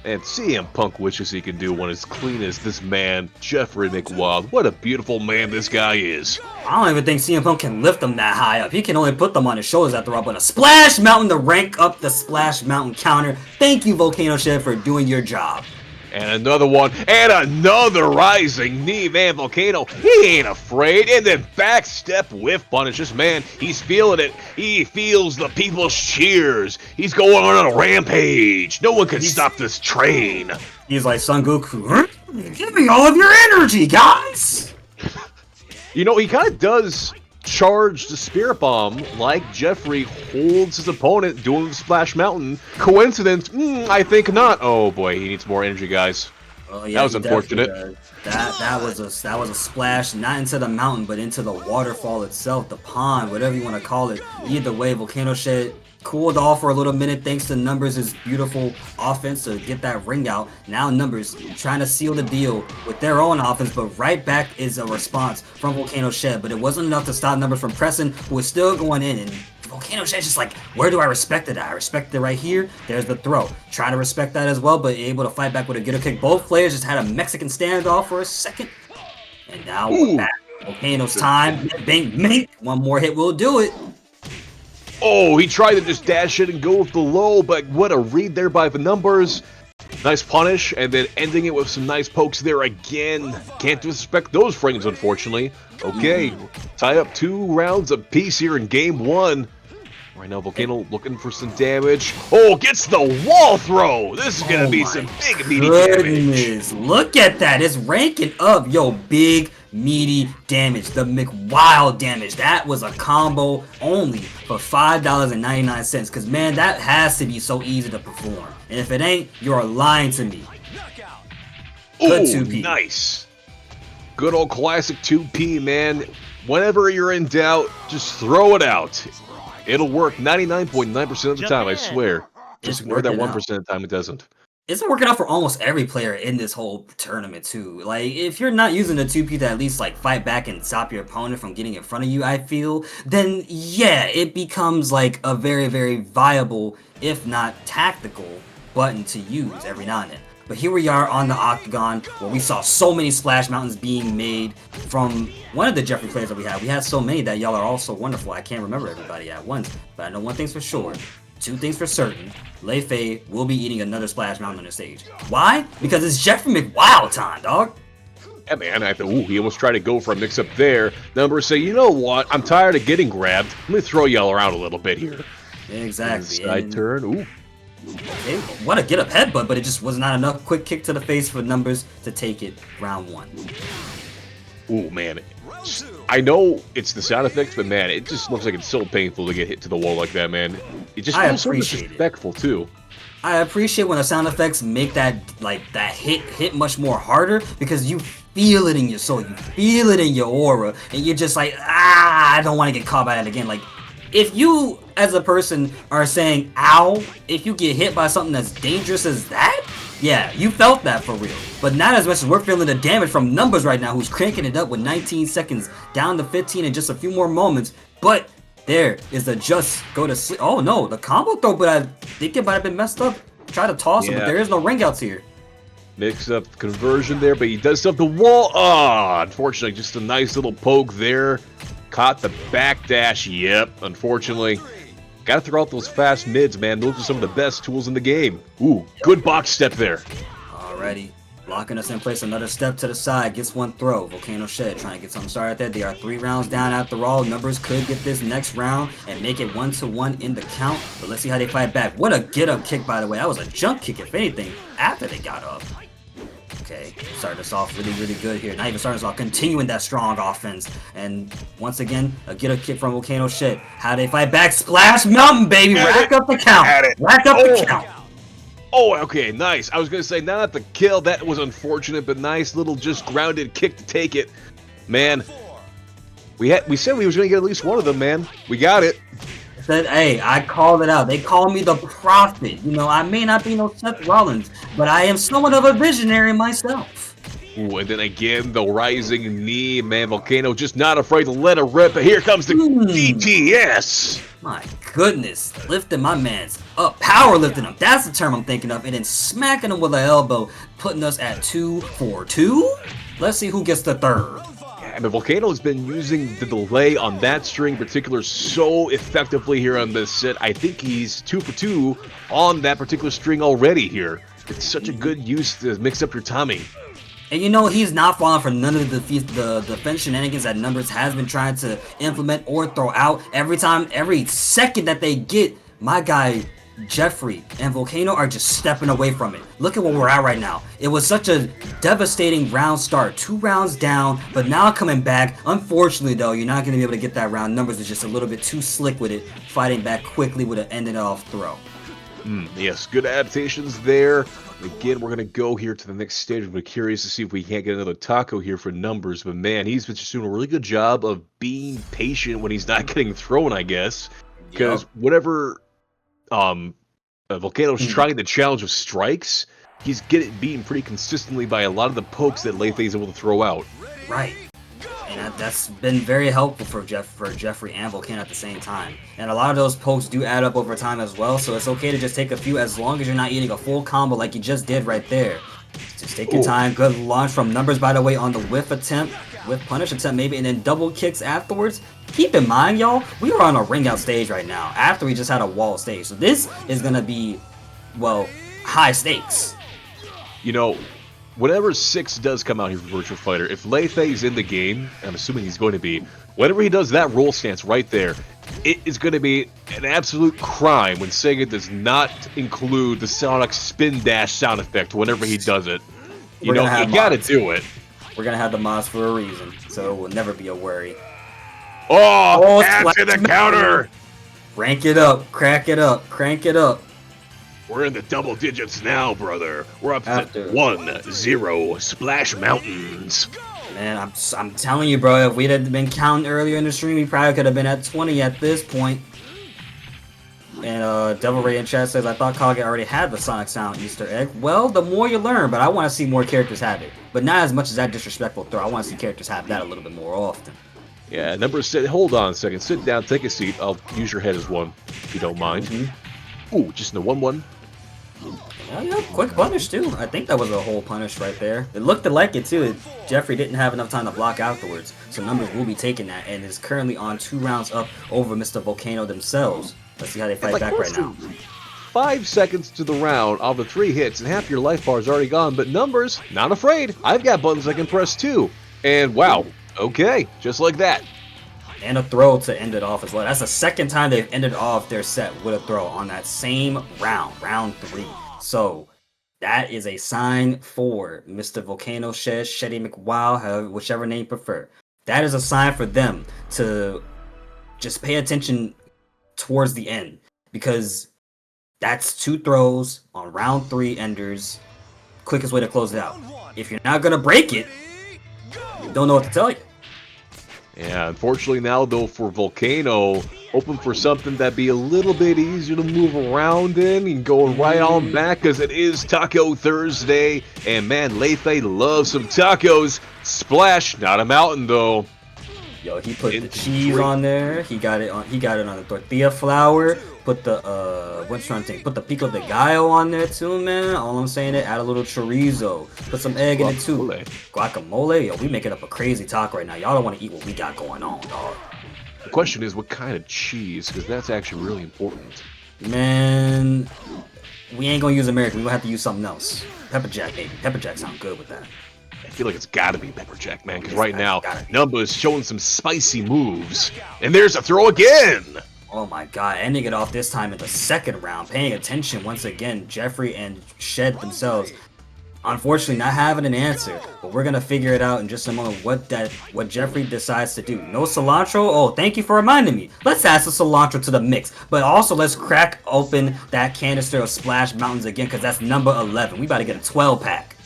And CM Punk wishes he could do one as clean as this man, Jeffrey McWild. What a beautiful man this guy is. I don't even think CM Punk can lift them that high up. He can only put them on his shoulders after all. But a Splash Mountain to rank up the Splash Mountain counter. Thank you, Volcano Shed, for doing your job. And another one, and another rising knee, man. Volcano, he ain't afraid. And then back step whiff punish. This man, he's feeling it. He feels the people's cheers. He's going on a rampage. No one can stop this train. He's like Son Goku. Give me all of your energy, guys. You know, he kind of does charge the Spirit Bomb like Jeffrey holds his opponent doing the Splash Mountain. Coincidence? I think not. Oh boy, he needs more energy, guys. Oh, yeah, that was unfortunate. That was a splash, not into the mountain, but into the waterfall itself, the pond, whatever you want to call it. Either way, Volcano Shed cooled off for a little minute thanks to Numbers' beautiful offense to get that ring out. Now Numbers trying to seal the deal with their own offense, but right back is a response from Volcano Shed. But it wasn't enough to stop Numbers from pressing, who was still going in. And Volcano Shed's just like, where do I respect it at? I respect it right here. There's the throw. Trying to respect that as well, but able to fight back with a get-up kick. Both players just had a Mexican standoff for a second. And now we're back. Volcano's time. Bang, bang. One more hit will do it. Oh, he tried to just dash it and go with the low, but what a read there by the Numbers. Nice punish, and then ending it with some nice pokes there again. Can't disrespect those frames, unfortunately. Okay, tie up 2 rounds apiece here in game 1. Right now, Volcano looking for some damage. Oh, gets the wall throw! This is going to be some big, meaty damage. Look at that. It's ranking up. Yo, big, meaty damage. The McWild damage. That was a combo only for $5.99. Because, man, that has to be so easy to perform. And if it ain't, you're lying to me. Good 2P. Nice. Good old classic 2P, man. Whenever you're in doubt, just throw it out. It'll work 99.9% of the time, I swear. Just ignore that 1% of the time it doesn't. It's working out for almost every player in this whole tournament, too. Like, if you're not using the 2P to at least, like, fight back and stop your opponent from getting in front of you, I feel, then, yeah, it becomes, like, a very, very viable, if not tactical, button to use every now and then. But here we are on the Octagon, where we saw so many Splash Mountains being made from one of the Jeffrey players that we had. We had so many that y'all are all so wonderful. I can't remember everybody at once, but I know one thing's for sure. 2 things for certain. Lei Fei will be eating another Splash Mountain on the stage. Why? Because it's Jeffrey McWild time, dog. Yeah, man. He almost tried to go for a mix-up there. Numbers say, you know what? I'm tired of getting grabbed. Let me throw y'all around a little bit here. Exactly. Side turn. Ooh. Okay, what a get-up headbutt, but it just was not enough. Quick kick to the face for Numbers to take it round 1. Ooh, man. I know it's the sound effects, but man, it just looks like it's so painful to get hit to the wall like that, man. It just feels so disrespectful, too. I appreciate when the sound effects make that, like, that hit much more harder, because you feel it in your soul, you feel it in your aura, and you're just like, I don't want to get caught by that again. Like, if you, as a person, are saying, ow, if you get hit by something as dangerous as that, yeah, you felt that for real. But not as much as we're feeling the damage from Numbers right now, who's cranking it up with 19 seconds, down to 15 in just a few more moments. But there is the just go to sleep. Oh no, the combo throw, but I think it might have been messed up. Try to toss him, but there is no ring outs here. Mix up the conversion there, but he does stuff the wall. Ah, unfortunately, just a nice little poke there. Caught the backdash. Yep, unfortunately. Gotta throw out those fast mids, man. Those are some of the best tools in the game. Ooh, good box step there. Alrighty. Locking us in place, another step to the side, gets one throw. Volcano Shed trying to get something started there. They are 3 rounds down after all. Numbers could get this next round and make it 1-1 in the count. But let's see how they fight back. What a get-up kick, by the way. That was a jump kick, if anything, after they got up. Okay, starting us off really, really good here. Not even starting us off, continuing that strong offense. And once again, a get-up kick from Volcano Shed. How they fight back? Splash Mountain, baby! Rack up the count! Rack up the count! Oh, okay, nice. I was going to say, not the kill. That was unfortunate, but nice little just grounded kick to take it. Man, we said we was going to get at least one of them, man. We got it. Said, hey, I called it out. They call me the prophet. You know, I may not be no Seth Rollins, but I am somewhat of a visionary myself. Ooh, and then again, the rising knee. Man, Volcano just not afraid to let it rip. But here comes the DTS. My goodness, lifting my man's up, power lifting him. That's the term I'm thinking of. And then smacking him with an elbow, putting us at 2-4-2. Let's see who gets the third. Yeah, but Volcano has been using the delay on that string in particular so effectively here on this set. I think he's 2 for 2 on that particular string already here. It's such a good use to mix up your timing. And you know, he's not falling for none of the defense shenanigans that Numbers has been trying to implement or throw out. Every second that they get, my guy Jeffrey and Volcano are just stepping away from it. Look at where we're at right now. It was such a devastating round start. 2 rounds down, but now coming back. Unfortunately, though, you're not going to be able to get that round. Numbers is just a little bit too slick with it, fighting back quickly with an ended off throw. Yes, good adaptations there. Again, we're going to go here to the next stage. We're curious to see if we can't get another taco here for Numbers. But man, he's been just doing a really good job of being patient when he's not getting thrown, I guess. Because whatever Volcano's trying to challenge with strikes, he's getting beaten pretty consistently by a lot of the pokes that Lethe is able to throw out. Right. And that's been very helpful for Jeffrey and Volcano at the same time. And a lot of those pokes do add up over time as well, so it's okay to just take a few as long as you're not eating a full combo like you just did right there. Just take your time. Good launch from Numbers, by the way, on the whiff attempt, whiff punish attempt maybe, and then double kicks afterwards. Keep in mind, y'all, we are on a ring out stage right now after we just had a wall stage. So this is going to be, well, high stakes. You know, whenever 6 does come out here for Virtual Fighter, if Lethe's in the game, and I'm assuming he's going to be, whenever he does that roll stance right there, it is going to be an absolute crime when Sega does not include the Sonic spin dash sound effect whenever he does it. You know, you gotta do it. We're gonna have the mods for a reason, so it will never be a worry. Oh, after the counter! Rank it up, crack it up, crank it up. We're in the double digits now, brother. We're up to 1-0 Splash Mountains. Man, I'm telling you, bro, if we'd have been counting earlier in the stream, we probably could have been at 20 at this point. And Devil Ray in chat says, I thought Kage already had the Sonic Sound Easter egg. Well, the more you learn, but I want to see more characters have it. But not as much as that disrespectful throw. I want to see characters have that a little bit more often. Yeah, Numbers said, hold on a second. Sit down, take a seat. I'll use your head as one, if you don't mind. Ooh, just in the 1-1. Yeah, quick punish too. I think that was a whole punish right there. It looked like it too. Jeffrey didn't have enough time to block afterwards, so Numbers will be taking that and is currently on 2 rounds up over Mr. Volcano themselves. Let's see how they fight back right now. 5 seconds to the round of the 3 hits, and half your life bar is already gone. But Numbers, not afraid. I've got buttons I can press too. And wow, okay, just like that. And a throw to end it off as well. That's the second time they've ended off their set with a throw on that same round, round 3. So that is a sign for Mr. Volcano Shed, Sheddy McWow, whichever name you prefer. That is a sign for them to just pay attention towards the end, because that's 2 throws on round 3 enders. Quickest way to close it out. If you're not gonna break it, you don't know what to tell you. Yeah, unfortunately now, though, for Volcano, hoping for something that'd be a little bit easier to move around in and going right on back, because it is Taco Thursday, and man, Lethe loves some tacos. Splash, not a mountain, though. Yo, he put the cheese on there. He got it on the tortilla flour. Put the put the pico de gallo on there too, man. All I'm saying is add a little chorizo. Put some egg in it too. Guacamole. Yo, we making up a crazy talk right now. Y'all don't want to eat what we got going on, dog. The question is what kind of cheese, because that's actually really important. Man, We ain't gonna use American. We gonna have to use something else. Pepper Jack, baby. Pepper Jack sound good with that. I feel like it's got to be Pepper Jack, man, because right now, Numba's showing some spicy moves. And there's a throw again! Oh my god, ending it off this time in the second round. Paying attention once again, Jeffrey and Shed themselves. Unfortunately, not having an answer, but we're gonna figure it out in just a moment what Jeffrey decides to do. No cilantro? Oh, thank you for reminding me. Let's add some cilantro to the mix, but also let's crack open that canister of Splash Mountains again, because that's number 11. We about to get a 12-pack.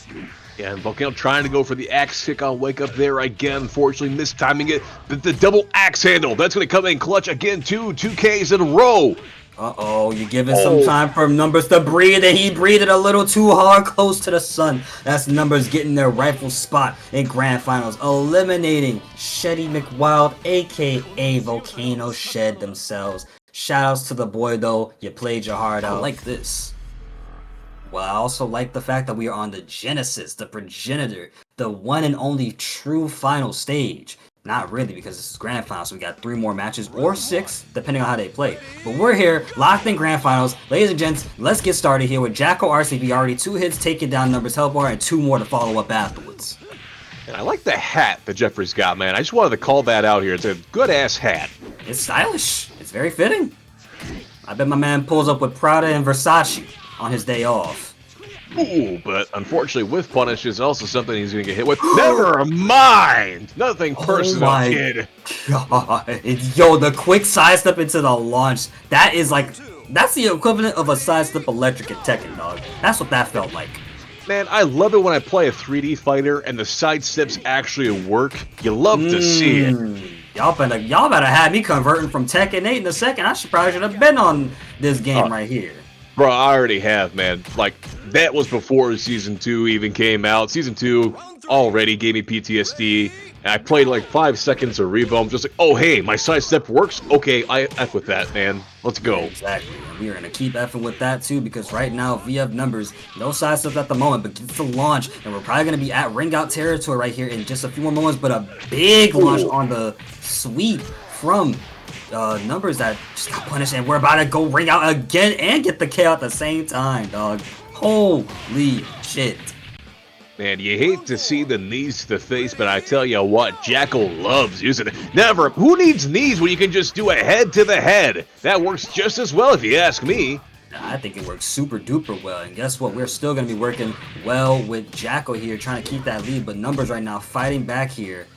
Yeah, and Volcano trying to go for the axe kick on Wake Up there again, unfortunately mistiming it, but the double axe handle, that's going to come in clutch again too, 2Ks in a row. Uh-oh, you're giving some time for Numbers to breathe, and he breathed a little too hard close to the sun. That's Numbers getting their rightful spot in Grand Finals, eliminating Sheddy McWild, a.k.a. Volcano Shed themselves. Shoutouts to the boy, though. You played your heart out. I like this. Well, I also like the fact that we are on the Genesis, the progenitor, the one and only true final stage. Not really, because this is Grand Finals, so we got 3 more matches, or 6, depending on how they play. But we're here, locked in Grand Finals. Ladies and gents, let's get started here with Jacko RCB, already 2 hits, taking down Numbers Hell Bar, and 2 more to follow up afterwards. And I like the hat that Jeffrey's got, man. I just wanted to call that out here. It's a good-ass hat. It's stylish. It's very fitting. I bet my man pulls up with Prada and Versace on his day off. Ooh, but unfortunately with punish is also something he's going to get hit with. Never mind! Nothing personal, kid. God. Yo, the quick sidestep into the launch, that is like, that's the equivalent of a sidestep electric in Tekken, dog. That's what that felt like. Man, I love it when I play a 3D fighter and the sidesteps actually work. You love to see it. Y'all better have me converting from Tekken 8 in a second. I should have been on this game right here. Bro, I already have, man. Like, that was before Season 2 even came out. Season 2 already gave me PTSD. And I played like 5 seconds of Revo. I'm just like, oh, hey, my sidestep works? Okay, I F with that, man. Let's go. Exactly. And we are going to keep effing with that, too, because right now, VF Numbers, no sidesteps at the moment, but gets the launch. And we're probably going to be at ring out territory right here in just a few more moments. But a big launch on the sweep from Numbers that just got punished, and we're about to go ring out again and get the KO at the same time, dog. Holy shit. Man, you hate to see the knees to the face, but I tell you what, Jackal loves using it. Never. Who needs knees when you can just do a head to the head? That works just as well if you ask me. I think it works super duper well, and guess what? We're still going to be working well with Jackal here, trying to keep that lead, but Numbers right now fighting back here.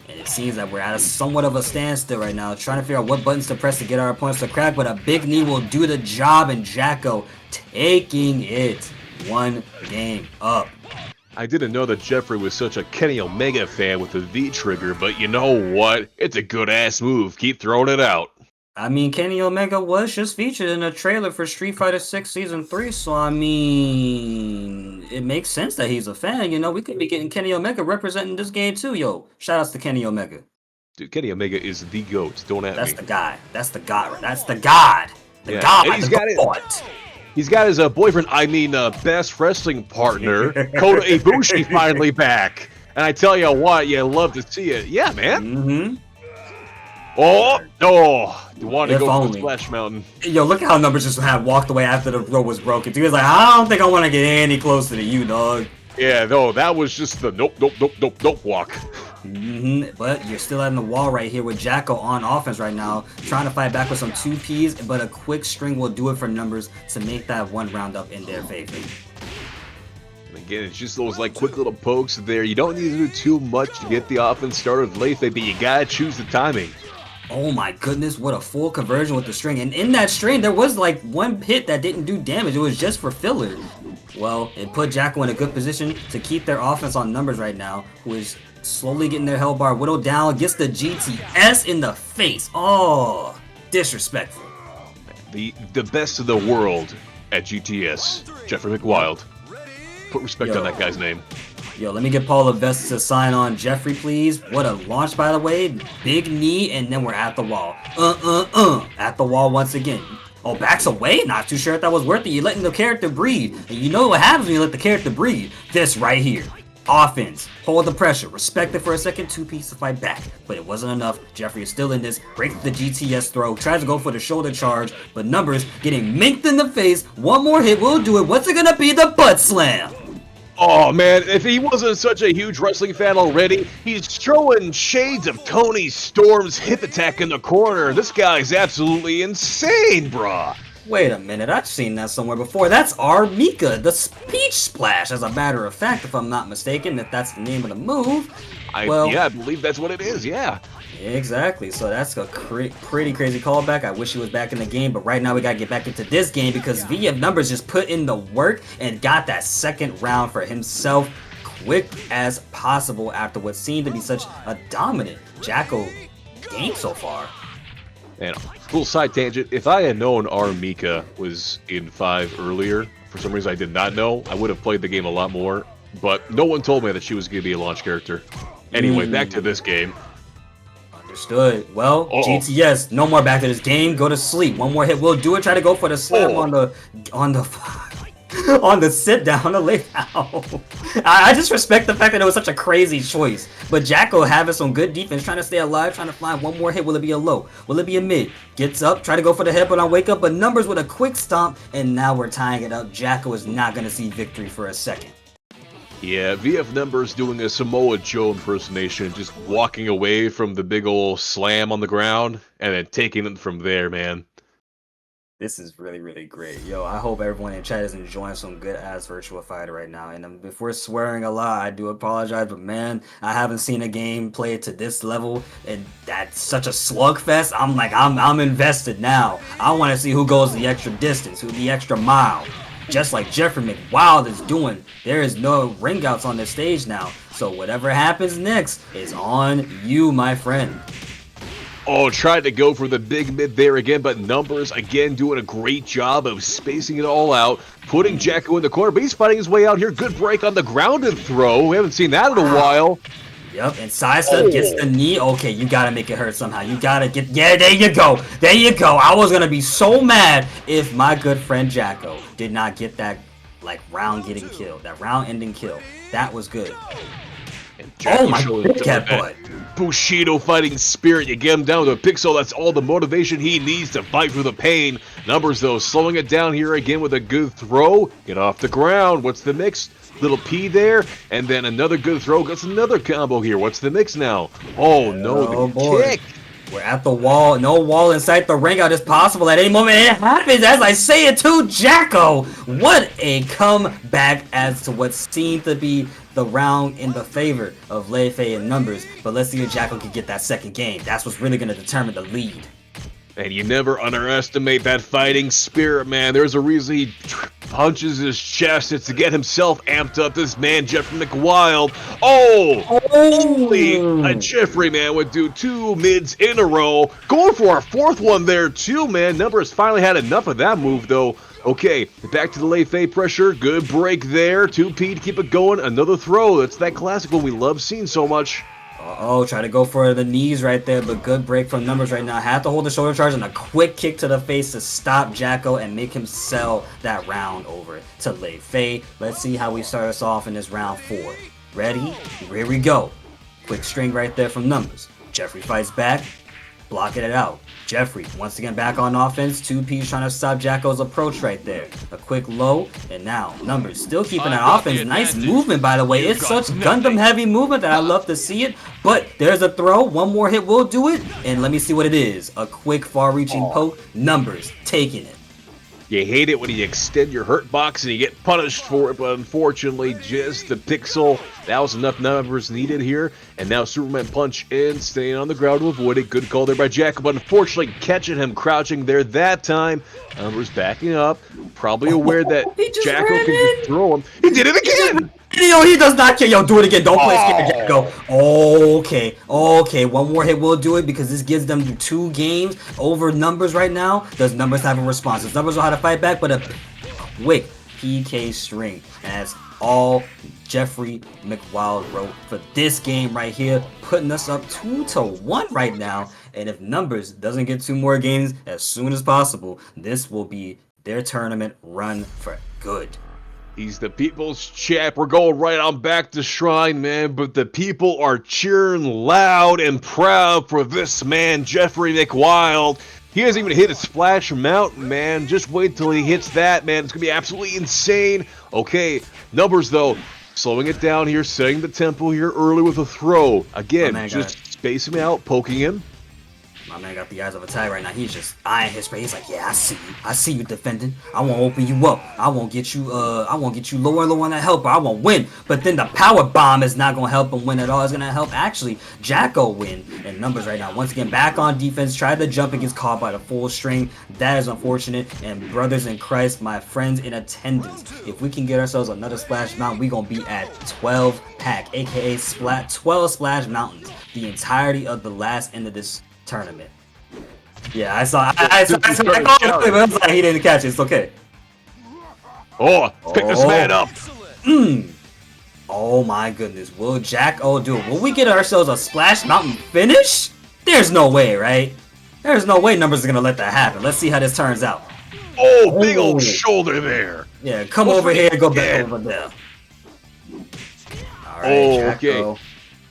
And it seems that we're at somewhat of a standstill right now, trying to figure out what buttons to press to get our opponents to crack, but a big knee will do the job, and Jacko taking it 1 game up. I didn't know that Jeffrey was such a Kenny Omega fan with the V-trigger, but you know what? It's a good-ass move. Keep throwing it out. I mean, Kenny Omega was just featured in a trailer for Street Fighter 6 Season 3, so I mean, it makes sense that he's a fan. You know, we could be getting Kenny Omega representing this game too, yo. Shoutouts to Kenny Omega. Dude, Kenny Omega is the GOAT. Don't at me. That's the guy. That's the god. That's the god. The god. And he's got his boyfriend, best wrestling partner, Kota Ibushi, finally back. And I tell you what, you love to see it. Yeah, man. Mm-hmm. You want to go for the Splash Mountain. Yo, look at how Numbers just had walked away after the rope was broken. He was like, I don't think I want to get any closer to you, dog. Yeah, no, that was just the nope walk. But you're still at the wall right here with Jacko on offense right now, trying to fight back with some 2Ps, but a quick string will do it for Numbers to make that 1 round up in their favor. And again, it's just those like quick little pokes there. You don't need to do too much to get the offense started late, but you gotta choose the timing. Oh my goodness, what a full conversion with the string. And in that string, there was like 1 hit that didn't do damage. It was just for filler. Well, it put Jacko in a good position to keep their offense on Numbers right now, who is slowly getting their hell bar whittled down, gets the GTS in the face. Oh, disrespectful. The best of the world at GTS, Jeffrey McWild. Put respect on that guy's name. Yo, let me get Paul Levesque to sign on Jeffrey, please. What a launch, by the way. Big knee, and then we're at the wall. At the wall once again. Oh, backs away? Not too sure if that was worth it. You're letting the character breathe. And you know what happens when you let the character breathe. This right here. Offense, hold the pressure, respect it for a second, 2P to fight back. But it wasn't enough. Jeffrey is still in this, breaks the GTS throw, tries to go for the shoulder charge, but Numbers getting minked in the face. One more hit will do it. What's it gonna be? The butt slam! Oh man, if he wasn't such a huge wrestling fan already, he's throwing shades of Tony Storm's hip attack in the corner. This guy's absolutely insane, brah. Wait a minute, I've seen that somewhere before. That's our Mika, the speech splash, as a matter of fact, if I'm not mistaken, if that's the name of the move. Yeah, I believe that's what it is, yeah. Exactly, so that's a pretty crazy callback. I wish he was back in the game, but right now we gotta get back into this game because VF Numbers just put in the work and got that second round for himself quick as possible after what seemed to be such a dominant Jacko game so far. And cool side tangent, if I had known our Mika was in 5 earlier, for some reason I did not know, I would have played the game a lot more, but no one told me that she was going to be a launch character. Anyway, back to this game. Understood. Well, GTS, no more back to this game, go to sleep. One more hit will do it, try to go for the slam on the on the sit down, the lay down. I just respect the fact that it was such a crazy choice. But Jacko having some good defense, trying to stay alive, trying to find one more hit. Will it be a low? Will it be a mid? Gets up, try to go for the head, but on wake up, but Numbers with a quick stomp, and now we're tying it up. Jacko is not going to see victory for a second. Yeah, VF Numbers doing a Samoa Joe impersonation, just walking away from the big ol' slam on the ground, and then taking it from there, man. This is really, really great. Yo, I hope everyone in chat is enjoying some good-ass Virtua Fighter right now. And if we're swearing a lot, I do apologize. But, man, I haven't seen a game played to this level. And that's such a slugfest. I'm invested now. I want to see who goes the extra distance, who the extra mile. Just like Jeffrey McWild is doing. There is no ring outs on this stage now. So whatever happens next is on you, my friend. Oh, tried to go for the big mid there again, but Numbers again doing a great job of spacing it all out, putting Jacko in the corner, but he's fighting his way out here. Good break on the grounded throw. We haven't seen that in a while. Yep, and Sidestep gets the knee. Okay, you gotta make it hurt somehow. You gotta get... Yeah, there you go. There you go. I was gonna be so mad if my good friend Jacko did not get that, round-getting kill. That round-ending kill. That was good. Oh my big cat butt. Bushido fighting spirit. You get him down to a pixel. That's all the motivation he needs to fight through the pain. Numbers, though, slowing it down here again with a good throw. Get off the ground. What's the mix? Little P there. And then another good throw. Gets another combo here. What's the mix now? Oh, no. The kick. We're at the wall. No wall inside the ring out is possible at any moment. It happens as I say it to Jacko. What a comeback as to what seemed to be the round in the favor of Lei Fei and Numbers. But let's see if Jacko can get that second game. That's what's really going to determine the lead. And you never underestimate that fighting spirit, man. There's a reason he punches his chest. It's to get himself amped up. This man, Jeffrey McWild. Only a Jeffrey man would do 2 mids in a row. Going for our 4th one there, too, man. Numbers finally had enough of that move, though. Okay, back to the Lei Fei pressure. Good break there. 2P to keep it going. Another throw. That's that classic one we love seeing so much. Try to go for the knees right there, but good break from Numbers right now. Have to hold the shoulder charge and a quick kick to the face to stop Jacko and make him sell that round over to Lei Fei. Let's see how we start us off in this round 4. Ready? Here we go. Quick string right there from Numbers. Jeffrey fights back, blocking it out. Jeffrey, once again back on offense. 2P's trying to stop Jacko's approach right there. A quick low, and now Numbers still keeping that offense. Nice movement, by the way. It's such Gundam-heavy movement that I love to see it. But there's a throw. One more hit will do it. And let me see what it is. A quick, far-reaching poke. Numbers taking it. You hate it when you extend your hurt box and you get punished for it, but unfortunately, just the pixel. That was enough Numbers needed here. And now Superman punch in, staying on the ground to avoid it. Good call there by Jack, but unfortunately catching him crouching there that time. Numbers backing up, probably aware that Jacko can throw him. He did it again! Yo, he does not care. Yo, do it again. Don't play scared, Jacko. Okay. One more hit will do it because this gives them 2 games over Numbers right now. Does Numbers have a response? Does Numbers know how to fight back? But a quick PK string. And that's all Jeffrey McWild wrote for this game right here, putting us up 2-1 right now. And if Numbers doesn't get 2 more games as soon as possible, this will be their tournament run for good. He's the people's champ. We're going right on back to Shrine, man. But the people are cheering loud and proud for this man, Jeffrey McWild. He hasn't even hit a Splash Mountain, man. Just wait till he hits that, man. It's going to be absolutely insane. Okay, numbers, though. Slowing it down here, setting the tempo here early with a throw. Again, just space him out, poking him. My man got the eyes of a tiger right now. He's just eyeing his prey. He's like, yeah, I see you. I see you defending. I won't open you up. I won't get you lower and lower on that helper. I won't win. But then the power bomb is not gonna help him win at all. It's gonna help actually Jacko win. And numbers right now. Once again, back on defense. Tried to jump and gets caught by the full string. That is unfortunate. And brothers in Christ, my friends in attendance, if we can get ourselves another Splash Mountain, we gonna be at 12 pack, aka 12 Splash Mountains. The entirety of the last end of this tournament. Yeah, I saw it, but I was like, he didn't catch it. It's okay. Oh, pick this man up. Oh my goodness. Will Jacko do it? Will we get ourselves a Splash Mountain finish? There's no way, right? There's no way Numbers is gonna let that happen. Let's see how this turns out. Oh, big old shoulder there. Yeah, come over here, go back over there. All right, Jacko. Okay.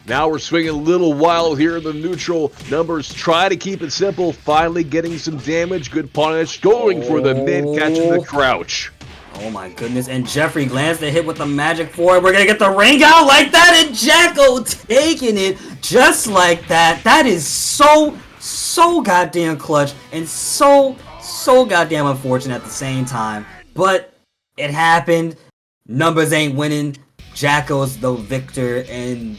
Now we're swinging a little wild here in the neutral. Numbers try to keep it simple. Finally getting some damage. Good punish. Going for the mid, catching the crouch. Oh my goodness. And Jeffrey lands the hit with the magic forward. We're going to get the ring out like that. And Jacko taking it just like that. That is so goddamn clutch. And so goddamn unfortunate at the same time. But it happened. Numbers ain't winning. Jacko's the victor. And